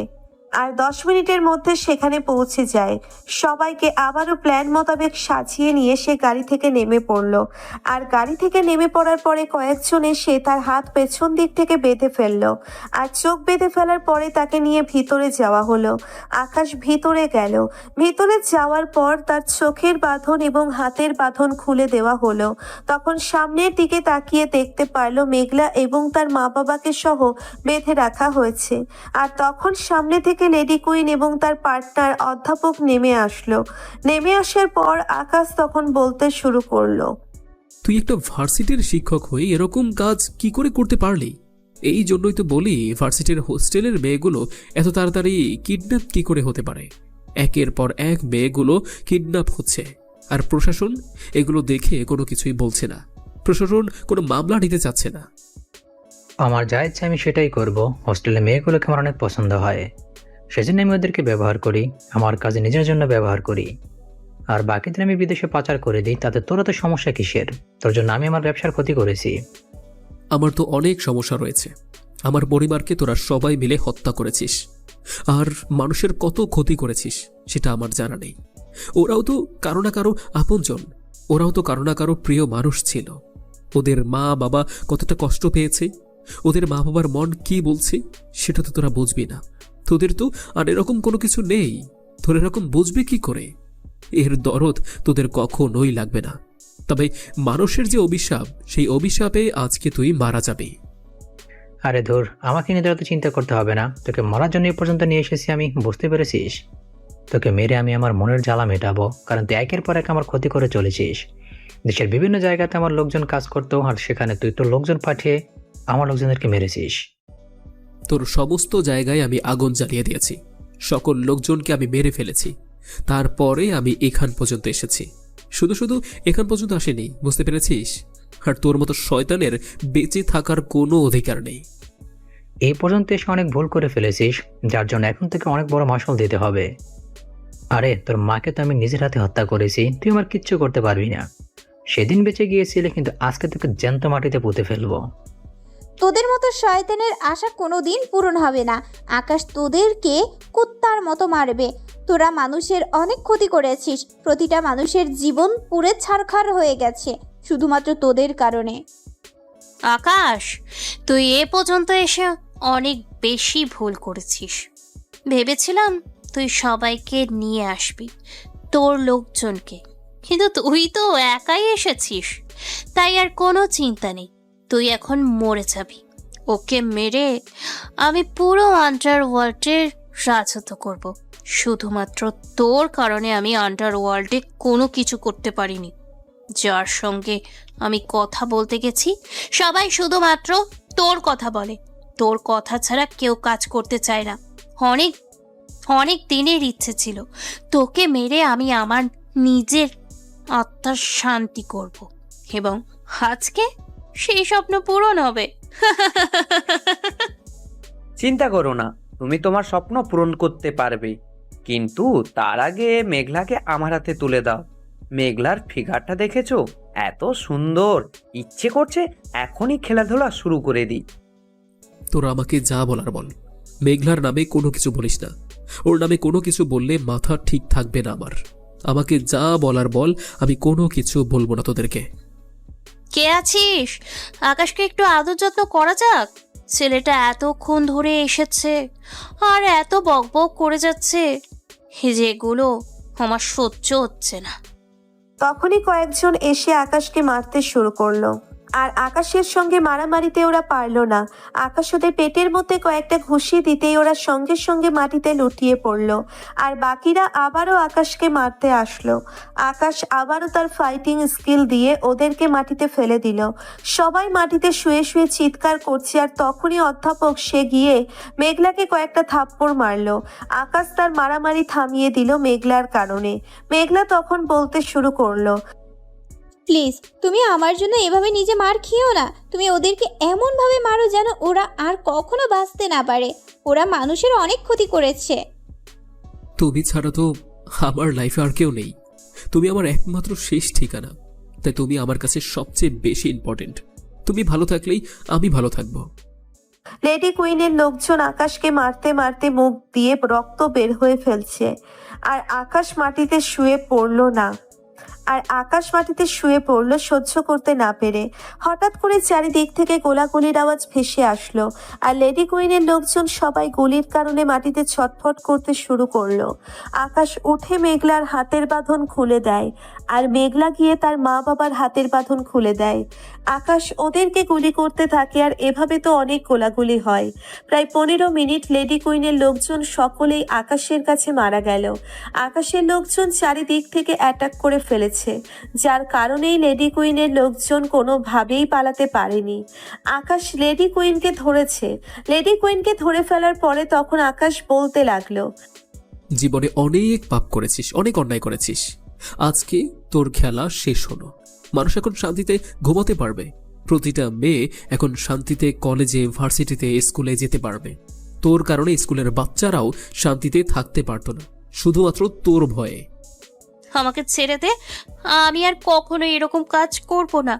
S2: আর 10 মিনিটের মধ্যে সেখানে পৌঁছে যায়। সবাইকে আবারও প্ল্যান মোতাবেক সাজিয়ে নিয়ে সে গাড়ি থেকে নেমে পড়ল। আর গাড়ি থেকে নেমে পড়ার পরে কয়েকজন এসে তার হাত পেছন দিক থেকে বেঁধে ফেললো। আর চোখ বেঁধে ফেলার পরে তাকে নিয়ে ভিতরে যাওয়া হলো। আকাশ ভিতরে গেল। ভিতরে যাওয়ার পর তার চোখের বাঁধন এবং হাতের বাঁধন খুলে দেওয়া হলো। তখন সামনের দিকে তাকিয়ে দেখতে পারলো মেঘলা এবং তার মা বাবাকে সহ বেঁধে রাখা হয়েছে। আর তখন সামনে থেকে লেডি কুইন এবং তার পার্টনার অধ্যাপক নেমে আসলো। নেমে আসার পর আকাশ তখন বলতে শুরু করলো,
S1: তুই একটা ভার্সিটির শিক্ষক হয়ে এরকম কাজ কি করে করতে পারলি? এই জন্যই তো বলি ভার্সিটির হোস্টেলের মেয়েগুলো এত তাড়াতাড়ি কিডন্যাপ কি করে হতে পারে। একের পর এক মেয়েগুলো কিডন্যাপ হচ্ছে, আর প্রশাসন এগুলো দেখে কোনো কিছুই বলছে না। প্রশাসন কোনো মামলা নিতে চাচ্ছে না।
S13: আমার যা ইচ্ছে আমি সেটাই করব। হোস্টেলে মেয়েগুলোকে আমার অনেক পছন্দ হয়, সেজন্য আমি ওদেরকে ব্যবহার করি, আমার কাজে নিজের জন্য ব্যবহার করি। আর বাকিদের আমি বিদেশে পাচার করে দিই, তাতে তোরা তো সমস্যা কিসের? তোর জন্য আমি আমার ব্যবসার ক্ষতি করেছি।
S1: আমার তো অনেক সমস্যা রয়েছে। আমার পরিবারকে তোরা সবাই মিলে হত্যা করেছিস, আর মানুষের কত ক্ষতি করেছিস সেটা আমার জানা নেই। ওরাও তো কারো না কারো আপনজন, ওরাও তো কারো না কারো প্রিয় মানুষ ছিল। ওদের মা বাবা কতটা কষ্ট পেয়েছে, ওদের মা বাবার মন কি বলছে সেটা তো তোরা বুঝবি না। তোদের তো আর এরকম কোনো কিছু নেই, তোর এরকম বুঝবে কি করে? এর দরদ তোদের কখনোই লাগবে না। তবে মানুষের যে অভিশাপ, সেই অভিশাপে আজকে তুই মারা যাবি।
S13: আরে ধুর, আমাকে নিয়ে তোরা তো চিন্তা করতে হবে না। তোকে মরার জন্য এই পর্যন্ত নিয়ে এসেছি আমি, বুঝতে পেরেছিস? তোকে মেরে আমি আমার মনের জ্বালা মেটাবো, কারণ তুই একের পর এক আমার ক্ষতি করে চলেছিস। দেশের বিভিন্ন জায়গাতে আমার লোকজন কাজ করতো, আর সেখানে তুই তোর লোকজন পাঠিয়ে আমার লোকজনদেরকে মেরেছিস।
S1: তোর সমস্ত জায়গায় আমি আগুন জ্বালিয়ে দিয়েছি, সকল লোকজনকে আমি মেরে ফেলেছি। তারপরে আমি এখান পর্যন্ত এসেছি। শুধু শুধু এখান পর্যন্ত আসেনি, বুঝতে পেরেছিস? আর তোর মতো শয়তানের বেঁচে থাকার কোনো অধিকার নেই।
S13: এই পর্যন্ত এসে অনেক ভুল করে ফেলেছিস, যার জন্য এখন থেকে অনেক বড় মাসুল দিতে হবে। আরে তোর মাকে তো আমি নিজের হাতে হত্যা করেছি, তুই আমার কিচ্ছু করতে পারবি না। সেদিন বেঁচে গিয়েছিলে, কিন্তু আজকে তোকে জ্যান্ত মাটিতে পুঁতে ফেলবো।
S10: তোদের মতো শয়তানের আশা কোনোদিন পূরণ হবে না। আকাশ তোদেরকে কুত্তার মতো মারবে। তোরা মানুষের অনেক ক্ষতি করেছিস, প্রতিটা মানুষের জীবন পুড়ে ছারখার হয়ে গেছে শুধুমাত্র তোদের কারণে।
S12: আকাশ, তুই এ পর্যন্ত এসে অনেক বেশি ভুল করেছিস। ভেবেছিলাম তুই সবাইকে নিয়ে আসবি, তোর লোকজনকে, কিন্তু তুই তো একাই এসেছিস। তাই আর কোনো চিন্তা নেই, তুই এখন মরে যাবি। ওকে মেরে আমি পুরো আন্ডারওয়ার্ল্ডের রাজত্ব করব। শুধুমাত্র তোর কারণে আমি আন্ডারওয়ার্ল্ডে কোনো কিছু করতে পারিনি। যার সঙ্গে আমি কথা বলতে গেছি সবাই শুধুমাত্র তোর কথা বলে, তোর কথা ছাড়া কেউ কাজ করতে চায় না। অনেক অনেক দিনের ইচ্ছে ছিল তোকে মেরে আমি আমার নিজের আত্মার শান্তি করব, এবং আজকে সেই স্বপ্ন পূরণ হবে।
S14: চিন্তা করো না, তুমি তোমার স্বপ্ন পূরণ করতে পারবে, কিন্তু তার আগে মেঘলাকে আমার হাতে তুলে দাও। মেঘলার ফিগারটা দেখেছো? এত সুন্দর, ইচ্ছে করছে এখনই খেলাধুলা শুরু করে দিই।
S1: তোরা আমাকে যা বলার বল, মেঘলার নামে কোনো কিছু বলিস না। ওর নামে কোনো কিছু বললে মাথা ঠিক থাকবে না আমার। আমাকে যা বলার বল, আমি কোনো কিছু বলবো না তোদেরকে।
S12: কে আছিস? আকাশকে একটু আদর যত্ন করা যাক। ছেলেটা এতক্ষণ ধরে এসেছে আর এত বকবক করে যাচ্ছে, যেগুলো আমার সহ্য হচ্ছে না।
S2: তখনই কয়েকজন এসে আকাশকে মারতে শুরু করলো। আর আকাশের সঙ্গে মারামারিতে ওরা পারল না। আকাশ ওদের পেটের মধ্যে কয়েকটা ঘুষি দিতেই ওরা সঙ্গে সঙ্গে মাটিতে লুটিয়ে পড়ল। আর বাকিরা আবারও আকাশকে মারতে আসলো। আকাশ আবারও তার ফাইটিং স্কিল দিয়ে ওদেরকে মাটিতে ফেলে দিল। সবাই মাটিতে শুয়ে শুয়ে চিৎকার করছে। আর তখনই অধ্যাপক সে গিয়ে মেঘলাকে কয়েকটা থাপ্পড় মারল। আকাশ তার মারামারি থামিয়ে দিল মেঘলার কারণে। মেঘলা তখন বলতে শুরু করলো,
S10: প্লিজ তুমি আমার জন্য এভাবে নিজে মার খেও না। তুমি ওদেরকে এমনভাবে মারো যেন ওরা আর কখনো বাঁচতে না পারে। ওরা মানুষের অনেক ক্ষতি করেছে।
S1: তুমি ছাড়া তো আমার লাইফে আর কেউ নেই। তুমি আমার একমাত্র শেষ ঠিকানা, তাই তুমি আমার কাছে সবচেয়ে বেশি ইম্পর্টেন্ট। তুমি ভালো থাকলেই আমি ভালো থাকবো।
S2: লেডি কুইনের লোকজন আকাশকে মারতে মারতে মুখ দিয়ে রক্ত বের হয়ে ফেলছে। আর আকাশ মাটিতে শুয়ে পড়ল সহ্য করতে না পেরে। হঠাৎ করে চারিদিক থেকে গোলাগুলির আওয়াজ ভেসে আসলো, আর লেডি কুইনের লোকজন সবাই গুলির কারণে মাটিতে ছটফট করতে শুরু করলো। আকাশ উঠে মেঘলার হাতের বাঁধন খুলে দেয়, আর মেঘলা গিয়ে তার মা বাবার হাতের বাঁধন খুলে দেয়। আকাশ ওদেরকে গুলি করতে থাকে, আর এভাবে তো অনেক গোলাগুলি হয়। প্রায় 15 মিনিট লেডি কুইনের লোকজন সকলেই আকাশের কাছে মারা গেল। আকাশের লোকজন চারিদিক থেকে অ্যাটাক করে ফেলেছে, যার কারণেই লেডি কুইনের লোকজন কোনোভাবেই পালাতে পারেনি। আকাশ লেডি কুইনকে ধরেছে। লেডি কুইনকে ধরে ফেলার পরে তখন আকাশ বলতে লাগলো,
S1: জীবনে অনেক পাপ করেছিস, অনেক অন্যায় করেছিস। আজকে তোর খেলা শেষ হলো। মানুষ এখন শান্তিতে ঘুমাতে পারবে। প্রতিটা মেয়ে এখন শান্তিতে কলেজে, ভার্সিটিতে, স্কুলে যেতে পারবে। তোর কারণে স্কুলের বাচ্চারাও শান্তিতে থাকতে পারতো না, শুধুমাত্র তোর ভয়ে।
S12: আমাকে ছেড়ে দে, আমি আর কখনো এরকম কাজ করব না।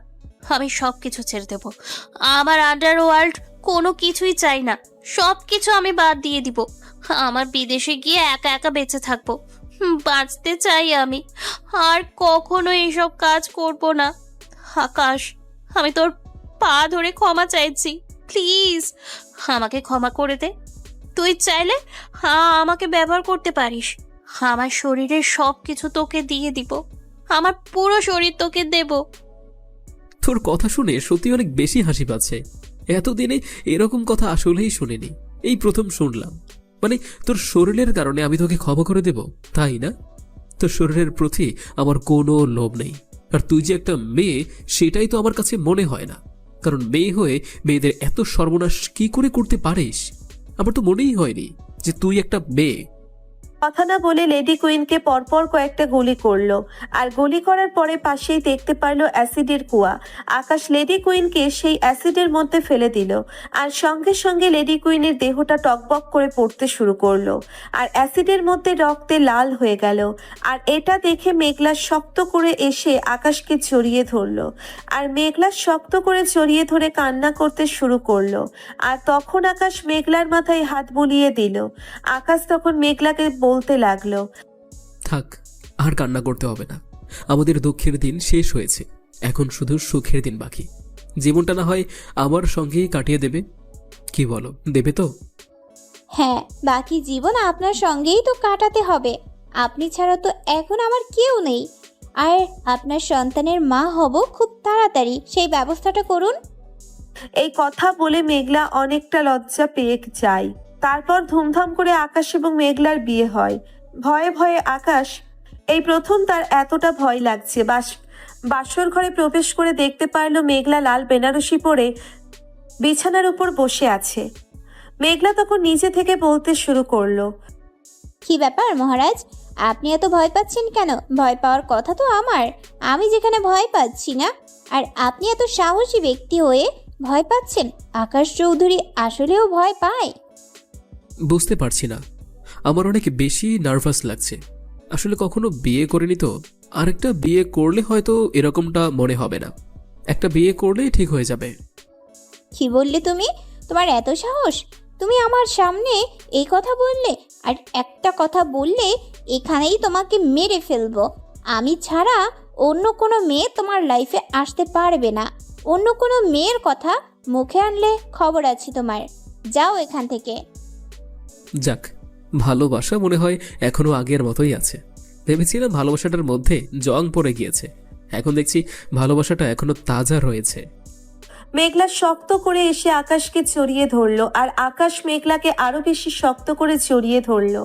S12: আমি সব কিছু ছেড়ে দেব। আমার আন্ডারওয়ার্ল্ড কোনো কিছুই চাই না, সব কিছু আমি বাদ দিয়ে দিব। আমার বিদেশে গিয়ে একা একা বেঁচে থাকবো, বাঁচতে চাই আমি। আর কখনো এইসব কাজ করব না। আকাশ, আমি তোর পা ধরে ক্ষমা চাইছি, প্লিজ আমাকে ক্ষমা করে দে। তুই চাইলে আমাকে ব্যবহার করতে পারিস। আমার শরীরের সব কিছু তোকে দিয়ে দিব, আমার পুরো শরীর তোকে দেব।
S1: তোর কথা শুনে সত্যি অনেক বেশি হাসি পাচ্ছে। এতদিনে এরকম কথা আসলেই শুনিনি, এই প্রথম শুনলাম। মানে তোর শরীরের কারণে আমি তোকে ক্ষমা করে দেব, তাই না? তোর শরীরের প্রতি আমার কোনো লোভ নেই। আর তুই যে একটা মেয়ে, সেটাই তো আমার কাছে মনে হয় না। কারণ মেয়ে হয়ে মেয়েদের এত সর্বনাশ কি করে করতে পারিস? আমার তো মনেই হয়নি যে তুই একটা মেয়ে।
S2: কথা না বলে লেডি কুইনকে পরপর কয়েকটা গুলি করলো, আর গুলি করার পরে পাশেই দেখতে পারলো অ্যাসিডের কুয়া। আকাশ লেডি কুইনকে সেই অ্যাসিডের মধ্যে ফেলে দিল, আর সঙ্গে সঙ্গে লেডি কুইনের দেহটা টকবক করে পড়তে শুরু করলো, আর অ্যাসিডের মধ্যে রক্তে লাল হয়ে গেল। আর এটা দেখে মেঘলা শক্ত করে এসে আকাশকে জড়িয়ে ধরলো, আর মেঘলা শক্ত করে জড়িয়ে ধরে কান্না করতে শুরু করলো। আর তখন আকাশ মেঘলার মাথায় হাত বুলিয়ে দিল। আকাশ তখন মেঘলাকে বলতে লাগলো,
S1: থাক, আর কান্না করতে হবে না। আমাদের দুঃখের দিন শেষ হয়েছে, এখন শুধু সুখের দিন বাকি। জীবনটা না হয় আমার সঙ্গেই কাটিয়ে দেবে, কি বলো? দেবে তো?
S10: হ্যাঁ, বাকি জীবন আপনার সঙ্গেই তো কাটাতে হবে। আপনি ছাড়া তো এখন আমার কেউ নেই। আর আপনার সন্তানের মা হব খুব তাড়াতাড়ি, সেই ব্যবস্থাটা করুন।
S2: এই কথা বলে মেঘলা অনেকটা লজ্জা পেয়ে যায়। তারপর ধুমধাম করে আকাশ এবং মেঘলার বিয়ে হয়। ভয়ে ভয়ে আকাশ এই প্রথম তার এতটা ভয় লাগছে। বাসর ঘরে প্রবেশ করে দেখতে পারলো মেঘলা লাল বেনারসি পরে বিছানার উপর বসে আছে। মেঘলা তখন নিজে থেকে বলতে শুরু করলো,
S10: কি ব্যাপার মহারাজ, আপনি এত ভয় পাচ্ছেন কেন? ভয় পাওয়ার কথা তো আমার, আমি যেখানে ভয় পাচ্ছি না। আর আপনি এত সাহসী ব্যক্তি হয়ে ভয় পাচ্ছেন। আকাশ চৌধুরী আসলেও ভয় পায়?
S1: বুঝতে পারছি না, আমার অনেক বেশি নার্ভাস লাগছে। আসলে কখনো বিয়ে করিনি তো। আরেকটা বিয়ে করলে হয়তো এরকমটা মনে হবে না। একটা বিয়ে করলেই ঠিক হয়ে যাবে।
S10: কি বললে তুমি? তোমার এত সাহস? তুমি আমার সামনে এই কথা বললে? আর একটা কথা বললে এখানেই তোমাকে মেরে ফেলবো। আমি ছাড়া অন্য কোনো মেয়ে তোমার লাইফে আসতে পারবে না। অন্য কোনো মেয়ের কথা মুখে আনলে খবর আছে তোমার। যাও এখান থেকে।
S1: যাক, ভালোবাসা মনে হয় এখনো আগের মতোই আছে। ভেবেছিলাম ভালোবাসাটার মধ্যে জং পড়ে গিয়েছে, এখন দেখছি ভালোবাসাটা এখনো তাজা রয়েছে।
S2: মেঘলা শক্ত করে এসে আকাশকে জড়িয়ে ধরলো, আর আকাশ মেঘলাকে আরো বেশি শক্ত করে জড়িয়ে ধরলো।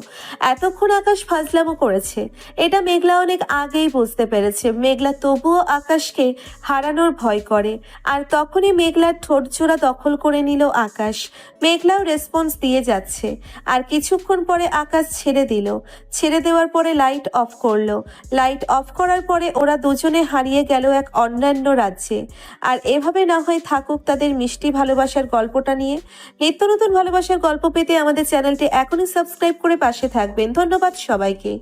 S2: এতক্ষণ আকাশ ফাজলামো করেছে, এটা মেঘলা অনেক আগেই বুঝতে পেরেছে। মেঘলা তবুও আকাশকে হারানোর ভয় করে, আর তখনই মেঘলার ঠোঁট জোড়া দখল করে নিল আকাশ। মেঘলাও রেসপন্স দিয়ে যাচ্ছে, আর কিছুক্ষণ পরে আকাশ ছেড়ে দিল। ছেড়ে দেওয়ার পরে লাইট অফ করলো। লাইট অফ করার পরে ওরা দুজনে হারিয়ে গেল এক অন্যান্য রাজ্যে। আর এভাবে না হয় থাকুক তাদের মিষ্টি ভালোবাসার গল্পটা নিয়ে। নিত্য নতুন ভালোবাসার গল্প পেতে আমাদের চ্যানেলটি এখনই সাবস্ক্রাইব করে পাশে থাকবেন। ধন্যবাদ সবাইকে।